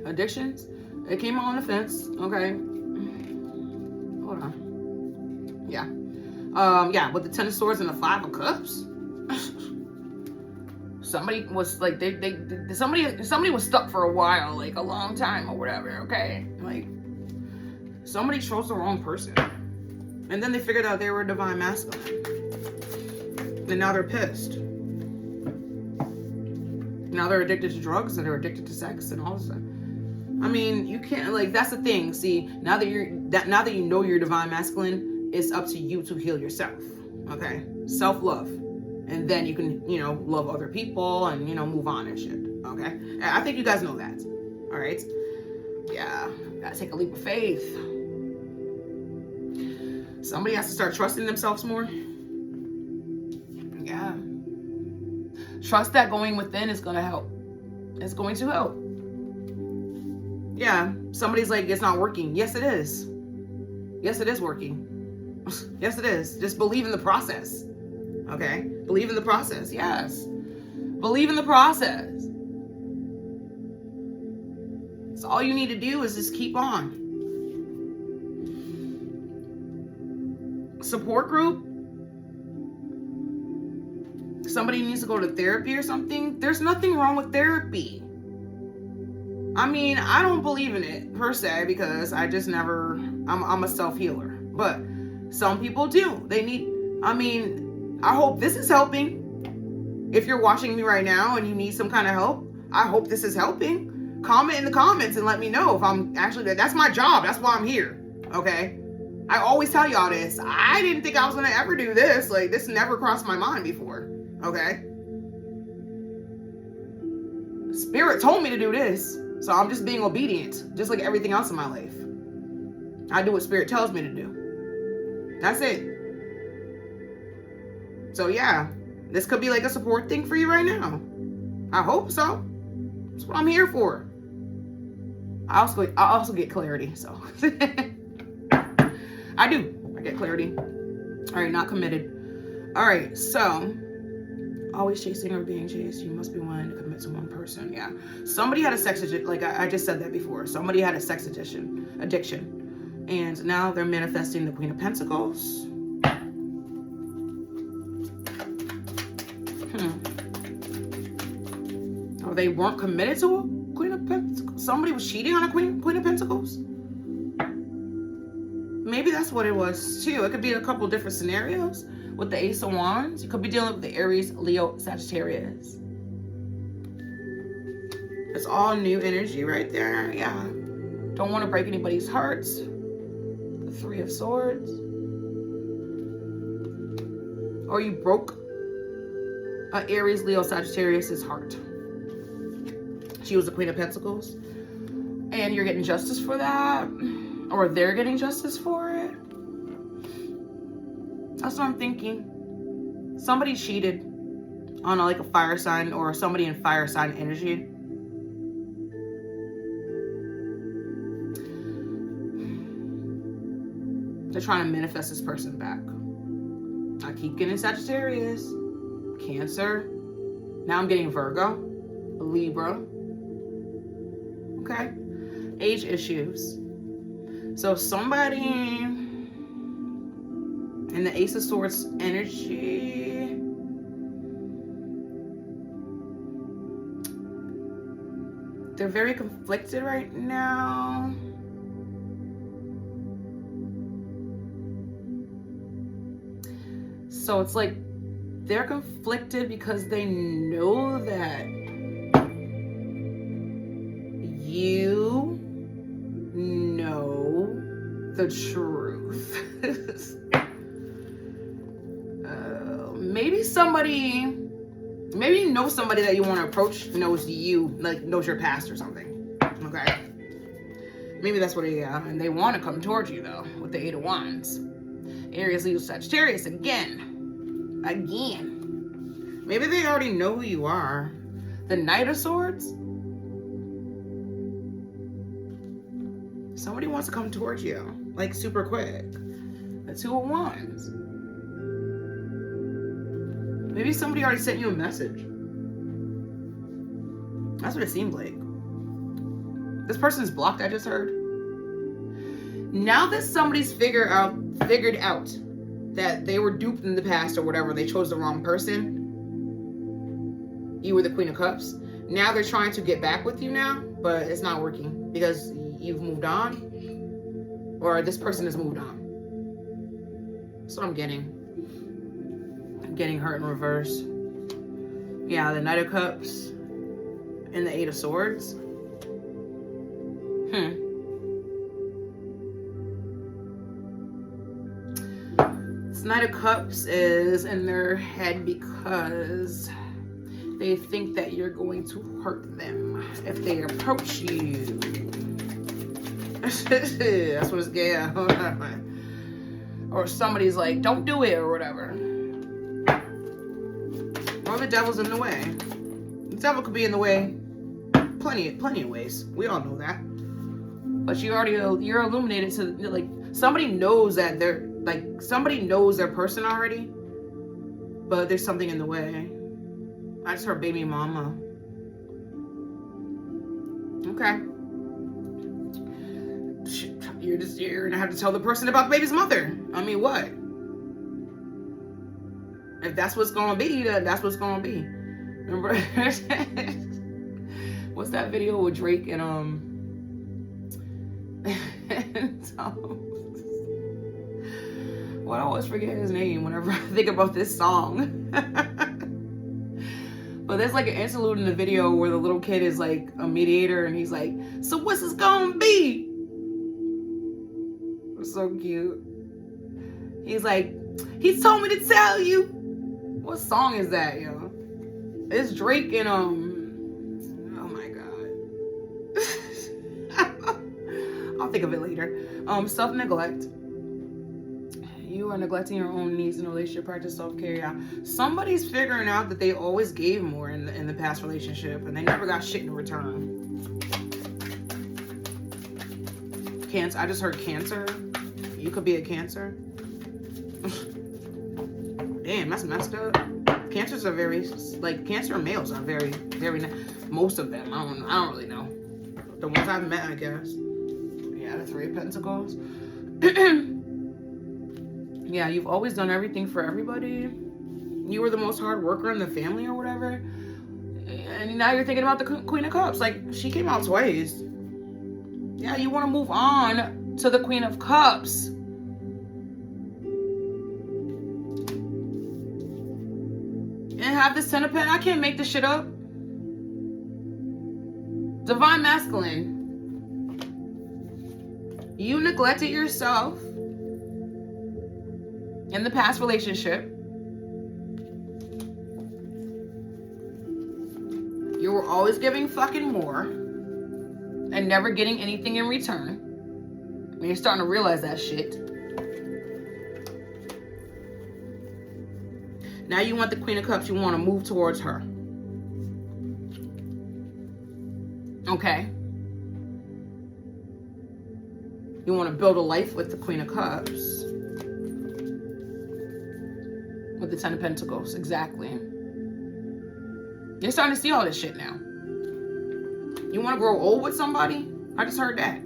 Addictions, it came on the fence. Okay. Hold on. Yeah. Yeah, with the 10 of swords and the 5 of cups. Somebody was like, somebody was stuck for a while, like a long time or whatever, okay? Like, somebody chose the wrong person. And then they figured out they were a divine masculine. And now they're pissed. Now they're addicted to drugs and they're addicted to sex and all this stuff. I mean, you can't, like, that's the thing. See, now that you know you're divine masculine, it's up to you to heal yourself. Okay? Self-love. And then you can, you know, love other people and, you know, move on and shit. Okay? I think you guys know that. All right? Yeah. Gotta take a leap of faith. Somebody has to start trusting themselves more. Yeah. Trust that going within is going to help. It's going to help. Yeah. Somebody's like, it's not working. Yes, it is. Yes, it is working. Yes, it is. Just believe in the process. Okay? Believe in the process. Yes. Believe in the process. So all you need to do is just keep on. Support group. Somebody needs to go to therapy or something. There's nothing wrong with therapy. I mean, I don't believe in it per se because I just never, I'm a self-healer. But some people do. They need, I mean, I hope this is helping. If you're watching me right now and you need some kind of help, I hope this is helping. Comment in the comments and let me know if I'm actually, that's my job. That's why I'm here. Okay? I always tell y'all this. I didn't think I was going to ever do this. Like, this never crossed my mind before. Okay? Spirit told me to do this. So I'm just being obedient. Just like everything else in my life. I do what Spirit tells me to do. That's it. So yeah. This could be like a support thing for you right now. I hope so. That's what I'm here for. I also get clarity. So. I do. I get clarity. All right, not committed. All right, so always chasing or being chased. You must be willing to commit to one person. Yeah. Somebody had a sex addiction. Like I just said that before. Somebody had a sex addiction. And now they're manifesting the Queen of Pentacles. Or they weren't committed to a Queen of Pentacles. Somebody was cheating on a Queen of Pentacles. Maybe that's what it was too. It could be a couple different scenarios with the Ace of Wands. You could be dealing with the Aries, Leo, Sagittarius. It's all new energy right there. Yeah. Don't want to break anybody's hearts. The Three of Swords. Or you broke a Aries, Leo, Sagittarius' heart. She was the Queen of Pentacles. And you're getting justice for that. Or they're getting justice for it. That's what I'm thinking. Somebody cheated on like a fire sign or somebody in fire sign energy. They're trying to manifest this person back. I keep getting Sagittarius, Cancer. Now I'm getting Virgo, Libra. Okay. Age issues. So somebody in the Ace of Swords energy, they're very conflicted right now. So it's like they're conflicted because they know that you know the truth. Maybe you know somebody that you want to approach knows you, like knows your past or something. Okay. Maybe that's what and they want to come towards you though with the Eight of Wands. Aries, Leo, Sagittarius again. Maybe they already know who you are. The Knight of Swords. Somebody wants to come towards you, like super quick. The Two of Wands. Maybe somebody already sent you a message. That's what it seemed like. This person's blocked, I just heard. Now that somebody's figured out that they were duped in the past or whatever, they chose the wrong person. You were the Queen of Cups. Now they're trying to get back with you now, but it's not working because you've moved on, or this person has moved on. That's what I'm getting. I'm getting hurt in reverse. Yeah, the Knight of Cups and the Eight of Swords. This Knight of Cups is in their head because they think that you're going to hurt them if they approach you. That's what it's getting. Or somebody's like, don't do it or whatever. Or the devil's in the way. The devil could be in the way plenty of ways. We all know that. But you're illuminated to, like, somebody knows that somebody knows their person already, but there's something in the way. I just heard baby mama. Okay. You're gonna have to tell the person about the baby's mother. I mean, what? If that's what's gonna be, that's what's gonna be. Remember, what's that video with Drake and well, I always forget his name whenever I think about this song. But there's like an interlude in the video where the little kid is like a mediator and he's like, so what's this gonna be? It's so cute. He's like, he told me to tell you. What song is that, yo? It's Drake and oh my god. I'll think of it later. Self-neglect. You are neglecting your own needs in a relationship. Practice self-care. Yeah. Somebody's figuring out that they always gave more in the past relationship and they never got shit in return. Cancer. I just heard Cancer. You could be a Cancer. Damn, that's messed up. Cancers are very, like, Cancer males are very, very, most of them. I don't really know. The ones I've met, I guess. Yeah, the Three of Pentacles. Yeah, you've always done everything for everybody. You were the most hard worker in the family or whatever. And now you're thinking about the Queen of Cups. Like, she came out twice. Yeah, you want to move on to the Queen of Cups. And have this Ten of Pentacles. I can't make this shit up. Divine Masculine. You neglected yourself in the past relationship. You were always giving fucking more and never getting anything in return. And you're starting to realize that shit. Now you want the Queen of Cups. You want to move towards her. Okay. You want to build a life with the Queen of Cups. With the Ten of Pentacles. Exactly. You're starting to see all this shit now. You want to grow old with somebody? I just heard that.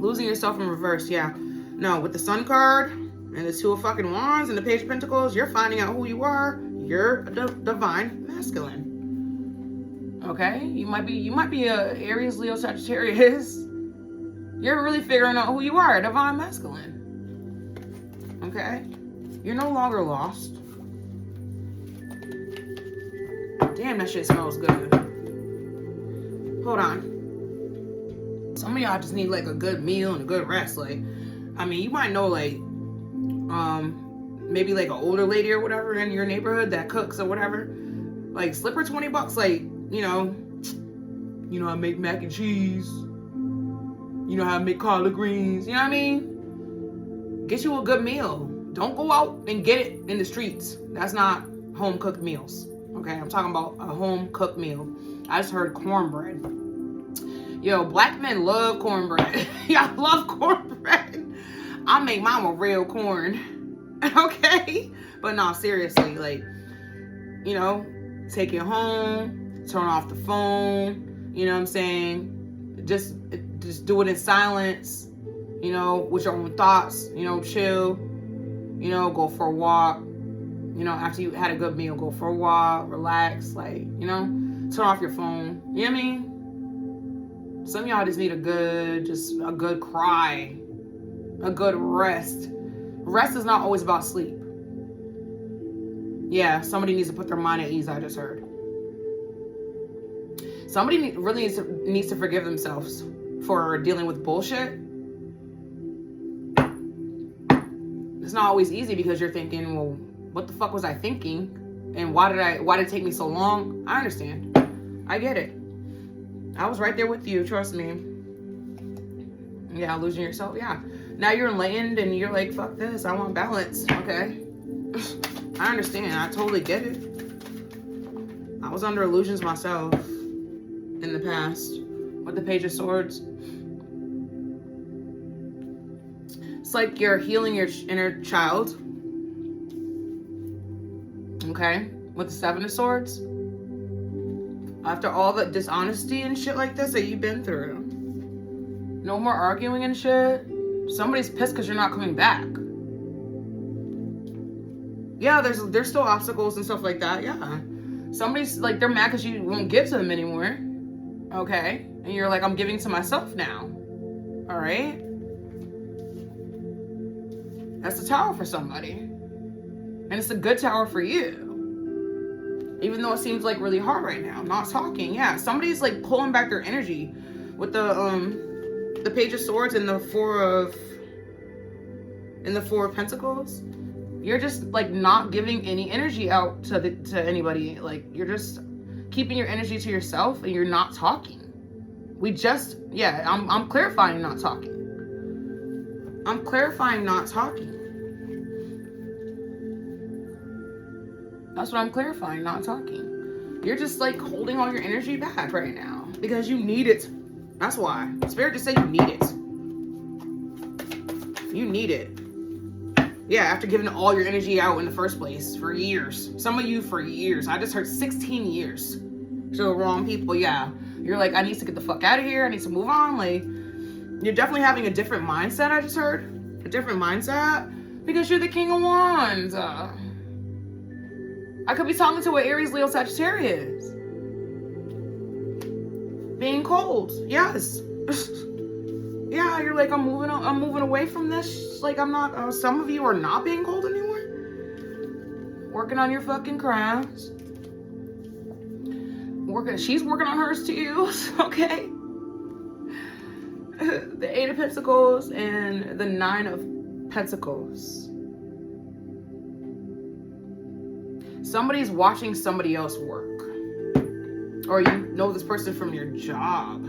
Losing yourself in reverse, yeah. No, with the Sun card and the Two of fucking Wands and the Page of Pentacles, you're finding out who you are. You're a divine masculine. Okay? You might be a Aries, Leo, Sagittarius. You're really figuring out who you are, a divine masculine. Okay? You're no longer lost. Damn, that shit smells good. Hold on. Some of y'all just need like a good meal and a good rest. Like, I mean, you might know like, maybe like an older lady or whatever in your neighborhood that cooks or whatever. Like, slip her $20. Like, you know I make mac and cheese. You know how I make collard greens. You know what I mean? Get you a good meal. Don't go out and get it in the streets. That's not home cooked meals. Okay, I'm talking about a home cooked meal. I just heard cornbread. Yo, black men love cornbread. Y'all love cornbread. I make mine with real corn. Okay? But no, seriously, like, you know, take it home, turn off the phone, you know what I'm saying? Just do it in silence, you know, with your own thoughts, you know, chill, you know, go for a walk, you know, after you had a good meal, go for a walk, relax, like, you know, turn off your phone, you know what I mean? Some of y'all just need a good cry, a good rest. Rest is not always about sleep. Yeah, somebody needs to put their mind at ease, I just heard. Somebody really needs to forgive themselves for dealing with bullshit. It's not always easy because you're thinking, well, what the fuck was I thinking? And why did it take me so long? I understand. I get it. I was right there with you, trust me. Yeah, losing yourself, yeah. Now you're enlightened and you're like, fuck this, I want balance, okay? I understand, I totally get it. I was under illusions myself in the past with the Page of Swords. It's like you're healing your inner child, okay? With the Seven of Swords. After all the dishonesty and shit like this that you've been through. No more arguing and shit. Somebody's pissed because you're not coming back. Yeah, there's still obstacles and stuff like that, yeah. Somebody's like, they're mad because you won't give to them anymore. Okay? And you're like, I'm giving to myself now. Alright? That's a tower for somebody. And it's a good tower for you. Even though it seems like really hard right now. Not talking. Yeah. Somebody's like pulling back their energy with the Page of Swords and the Four of Pentacles. You're just like not giving any energy out to anybody. Like, you're just keeping your energy to yourself and you're not talking. I'm clarifying not talking. I'm clarifying not talking. That's what I'm clarifying, not talking. You're just like holding all your energy back right now because you need it. That's why. Spirit just said you need it. You need it. Yeah, after giving all your energy out in the first place for years. Some of you for years. I just heard 16 years. To the wrong people, yeah. You're like, I need to get the fuck out of here. I need to move on. Like, you're definitely having a different mindset, I just heard. A different mindset. Because you're the King of Wands. I could be talking to an Aries, Leo, Sagittarius. Being cold, yes. Yeah, you're like, I'm moving away from this. Like, I'm not. Some of you are not being cold anymore. Working on your fucking crafts. She's working on hers too. Okay. The Eight of Pentacles and the Nine of Pentacles. Somebody's watching somebody else work. Or you know this person from your job.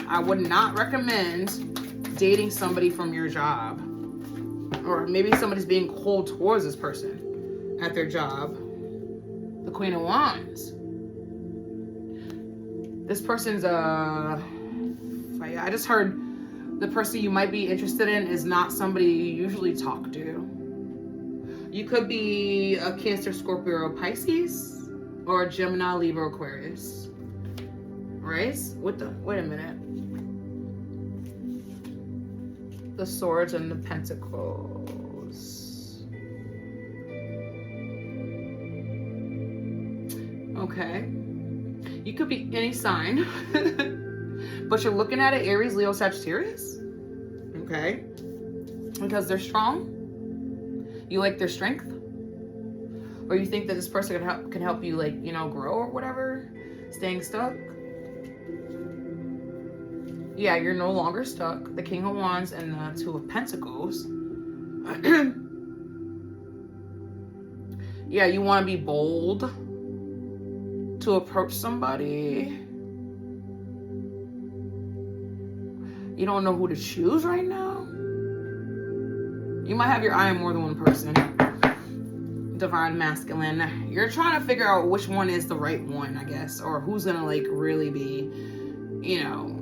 I would not recommend dating somebody from your job. Or maybe somebody's being cold towards this person at their job. The Queen of Wands. This person's I just heard the person you might be interested in is not somebody you usually talk to. You could be a Cancer, Scorpio, Pisces, or a Gemini, Libra, Aquarius. Right? Wait a minute. The Swords and the Pentacles. Okay. You could be any sign. But you're looking at it, Aries, Leo, Sagittarius. Okay. Because they're strong. You like their strength. Or you think that this person can help you, like, you know, grow or whatever. Staying stuck. Yeah, you're no longer stuck. The King of Wands and the Two of Pentacles. Yeah, you want to be bold to approach somebody. You don't know who to choose right now. You might have your eye on more than one person. Divine Masculine. You're trying to figure out which one is the right one, I guess. Or who's going to, like, really be, you know,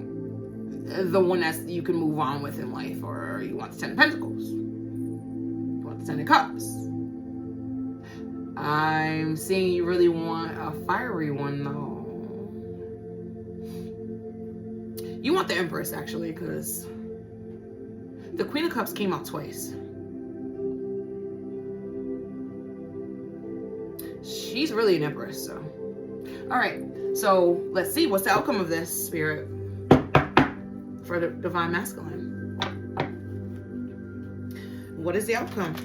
the one that you can move on with in life. Or you want the Ten of Pentacles. You want the Ten of Cups. I'm seeing you really want a fiery one, though. You want the Empress, actually, because the Queen of Cups came out twice. She's really an Empress, so. All right, so let's see. What's the outcome of this, Spirit, for the Divine Masculine? What is the outcome?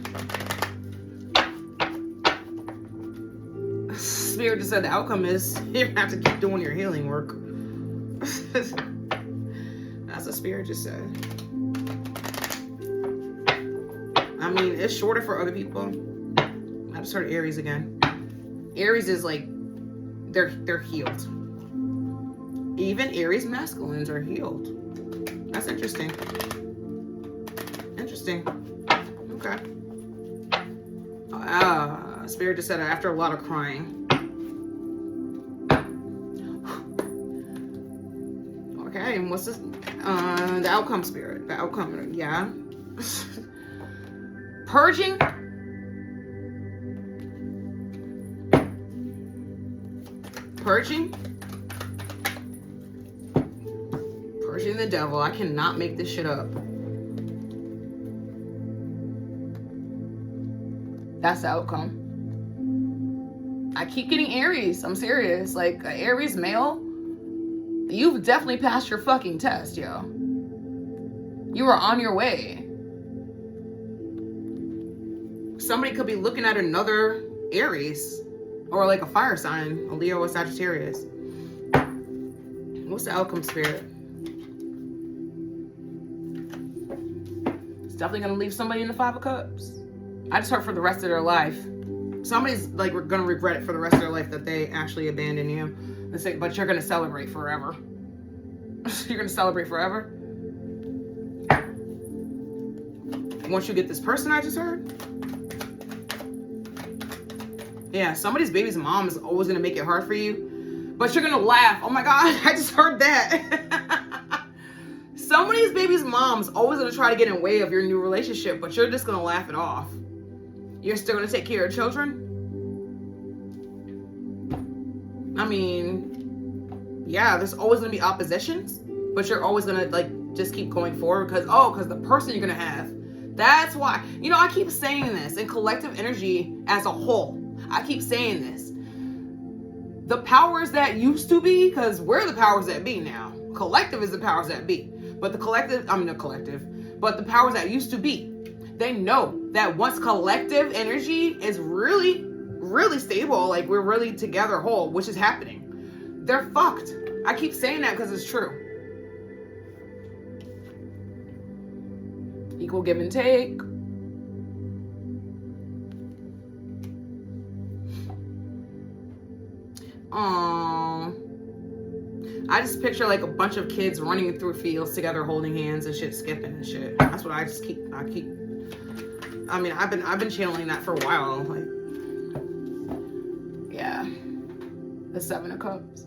Spirit just said the outcome is you're going to have to keep doing your healing work. That's what Spirit just said. I mean, it's shorter for other people. I just heard Aries again. Aries is like, they're healed. Even Aries masculines are healed. That's interesting. Interesting. Okay. Spirit just said after a lot of crying. Okay, and what's this? The outcome, Spirit. The outcome, yeah. Purging. Purging the devil. I cannot make this shit up. That's the outcome. I keep getting Aries. I'm serious. Like, Aries male, you've definitely passed your fucking test, yo. You are on your way. Somebody could be looking at another Aries. Or like a fire sign, a Leo or Sagittarius. What's the outcome, Spirit? It's definitely going to leave somebody in the Five of Cups. I just heard for the rest of their life. Somebody's like going to regret it for the rest of their life that they actually abandoned you. But you're going to celebrate forever. You're going to celebrate forever. Once you get this person I just heard. Yeah, somebody's baby's mom is always going to make it hard for you. But you're going to laugh. Oh my God, I just heard that. Somebody's baby's mom's always going to try to get in the way of your new relationship, but you're just going to laugh it off. You're still going to take care of children? I mean, yeah, there's always going to be oppositions, but you're always going to, like, just keep going forward because the person you're going to have. That's why, you know, I keep saying this in collective energy as a whole. I keep saying this. The powers that used to be, because we're the powers that be now. Collective is the powers that be. But the collective, but the powers that used to be, they know that once collective energy is really, really stable, like we're really together whole, which is happening, they're fucked. I keep saying that because it's true. Equal give and take. I just picture like a bunch of kids running through fields together, holding hands and shit, skipping and shit. That's what I mean, I've been channeling that for a while. Like, yeah, the Seven of Cups.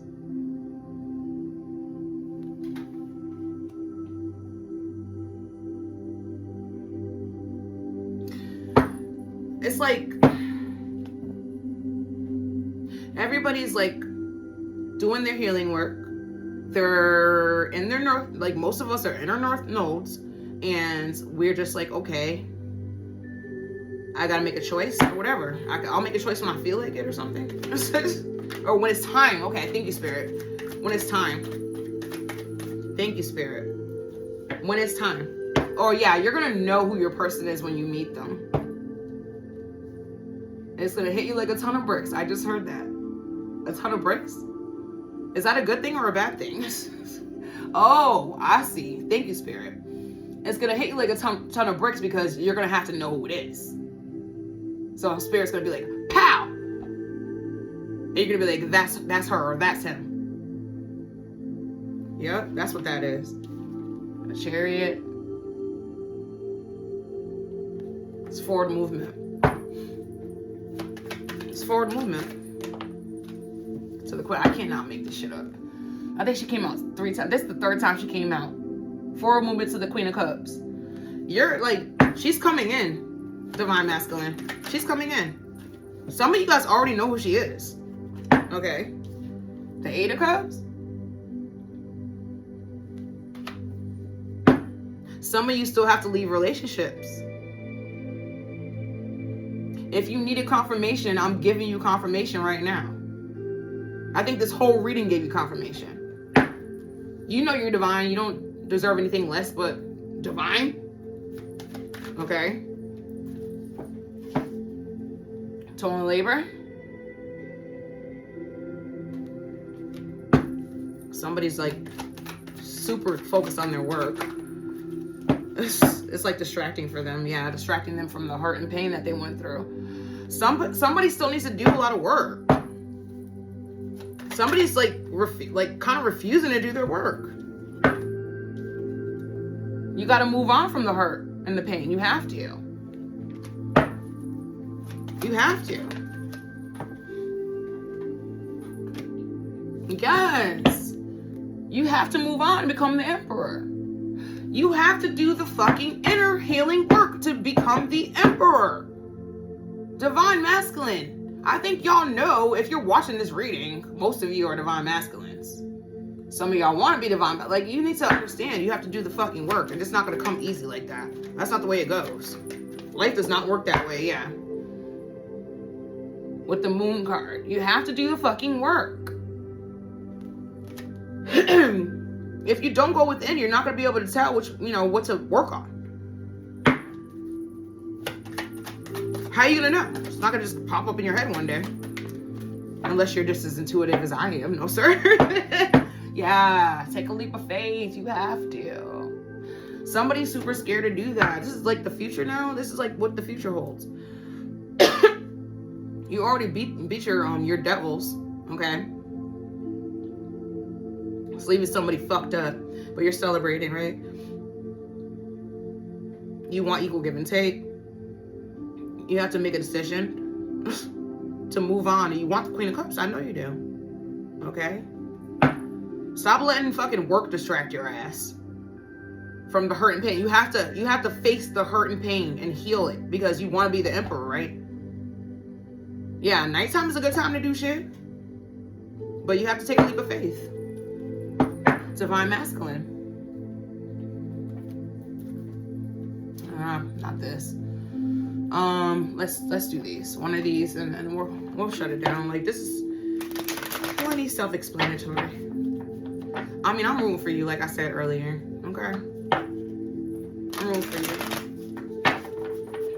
It's like everybody's like doing their healing work. They're in their north, like most of us are in our north nodes, And we're just like, okay, I gotta make a choice or whatever. I'll make a choice when I feel like it or something. Or when it's time. Okay, thank you, Spirit. When it's time. Thank you, Spirit. When it's time. Or yeah, you're gonna know who your person is when you meet them. It's gonna hit you like a ton of bricks. I just heard that. A ton of bricks? Is that a good thing or a bad thing? Oh, I see. Thank you, Spirit. It's gonna hit you like a ton of bricks because you're gonna have to know who it is. So Spirit's gonna be like, pow! And you're gonna be like, that's her or that's him. Yep, that's what that is. A Chariot. It's forward movement. It's forward movement. To the Queen. I cannot make this shit up. I think she came out 3 times. This is the 3rd time she came out. Forward movement to the Queen of Cups. You're like, she's coming in, Divine Masculine. She's coming in. Some of you guys already know who she is. Okay. The 8 of Cups. Some of you still have to leave relationships. If you needed confirmation, I'm giving you confirmation right now. I think this whole reading gave you confirmation. You know you're divine. You don't deserve anything less but divine. Okay. Total labor. Somebody's like super focused on their work. It's like distracting for them. Yeah, distracting them from the hurt and pain that they went through. Somebody still needs to do a lot of work. Somebody's like kind of refusing to do their work. You got to move on from the hurt and the pain. You have to. You have to. Yes. You have to move on and become the Emperor. You have to do the fucking inner healing work to become the Emperor. Divine Masculine. I think y'all know, if you're watching this reading, most of you are Divine Masculines. Some of y'all want to be divine, but like, you need to understand, you have to do the fucking work, and it's not going to come easy like that. That's not the way it goes. Life does not work that way, yeah. With the Moon card, you have to do the fucking work. If you don't go within, you're not going to be able to tell what to work on. How are you going to know? It's not going to just pop up in your head one day. Unless you're just as intuitive as I am. No, sir. Yeah, take a leap of faith. You have to. Somebody's super scared to do that. This is like the future now. This is like what the future holds. You already beat your devils, okay? It's leaving somebody fucked up, but you're celebrating, right? You want equal give and take. You have to make a decision to move on. And you want the Queen of Cups. I know you do. Okay? Stop letting fucking work distract your ass from the hurt and pain. You have to face the hurt and pain and heal it because you want to be the Emperor, right? Yeah, nighttime is a good time to do shit. But you have to take a leap of faith. Divine Masculine. Not this. Let's do these. One of these, and we'll shut it down. Like, this is plenty self-explanatory. I mean, I'm rooting for you, like I said earlier. Okay, I'm rooting for you.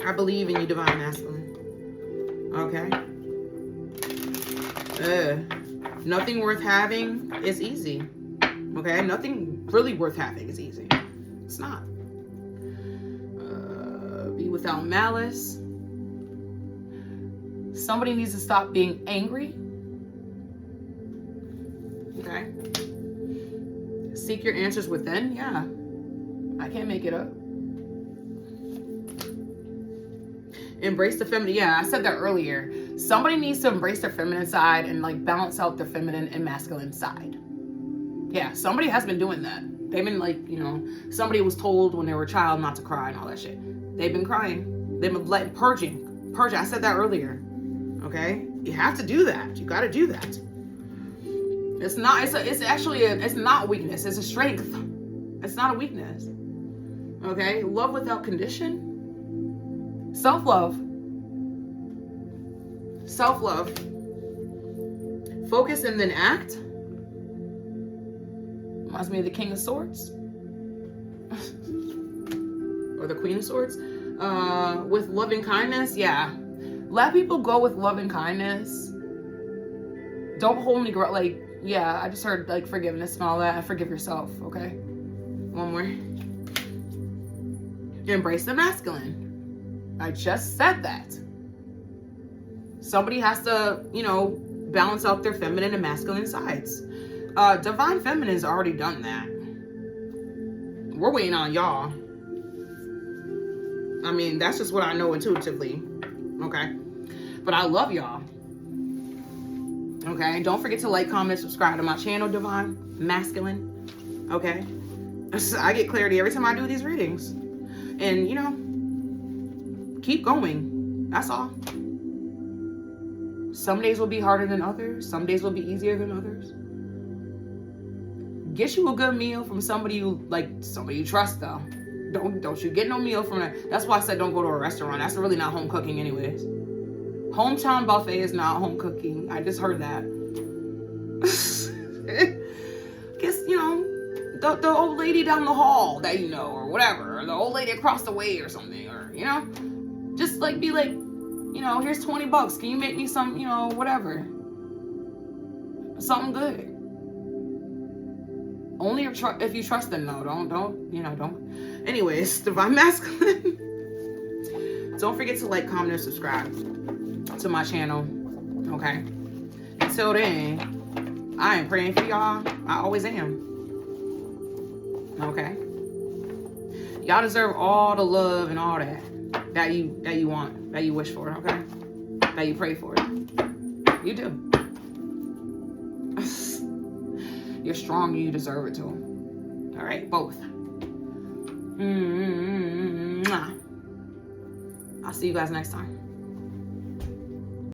I believe in you, Divine Masculine. Okay. Nothing worth having is easy. Okay, nothing really worth having is easy. It's not. Be without malice. Somebody needs to stop being angry. Okay. Seek your answers within. Yeah. I can't make it up. Embrace the feminine. Yeah, I said that earlier. Somebody needs to embrace their feminine side and like balance out their feminine and masculine side. Yeah, somebody has been doing that. They've been like, somebody was told when they were a child not to cry and all that shit. They've been crying. They've been purging. I said that earlier. Okay? You have to do that. You got to do that. It's not weakness. It's a strength. It's not a weakness. Okay? Love without condition. Self-love. Self-love. Focus and then act. Reminds me of the King of Swords. Or the Queen of Swords. With loving kindness, yeah. Let people go with loving kindness. Don't hold me, like, yeah, I just heard, like, forgiveness and all that. Forgive yourself, okay? One more. Embrace the masculine. I just said that. Somebody has to, you know, balance out their feminine and masculine sides. Divine Feminine's already done that. We're waiting on y'all. I mean, that's just what I know intuitively. Okay? But I love y'all. Okay? Don't forget to like, comment, subscribe to my channel, Divine Masculine. Okay? I get clarity every time I do these readings. And, you know, keep going. That's all. Some days will be harder than others. Some days will be easier than others. Get you a good meal from somebody you trust, though. Don't you get no meal from that. That's why I said don't go to a restaurant. That's really not home cooking anyways. Hometown buffet is not home cooking. I just heard that. Guess, you know, the old lady down the hall that you know, or whatever, or the old lady across the way or something, or, you know, just like be like, you know, here's $20. Can you make me some, you know, whatever, something good. Only if you trust them, though. Don't. Anyways, Divine Masculine. Don't forget to like, comment, and subscribe to my channel. Okay. Until then, I am praying for y'all. I always am. Okay. Y'all deserve all the love and all that you want, that you wish for. Okay. That you pray for. You do. You're strong. You deserve it too. All right, both. I'll see you guys next time.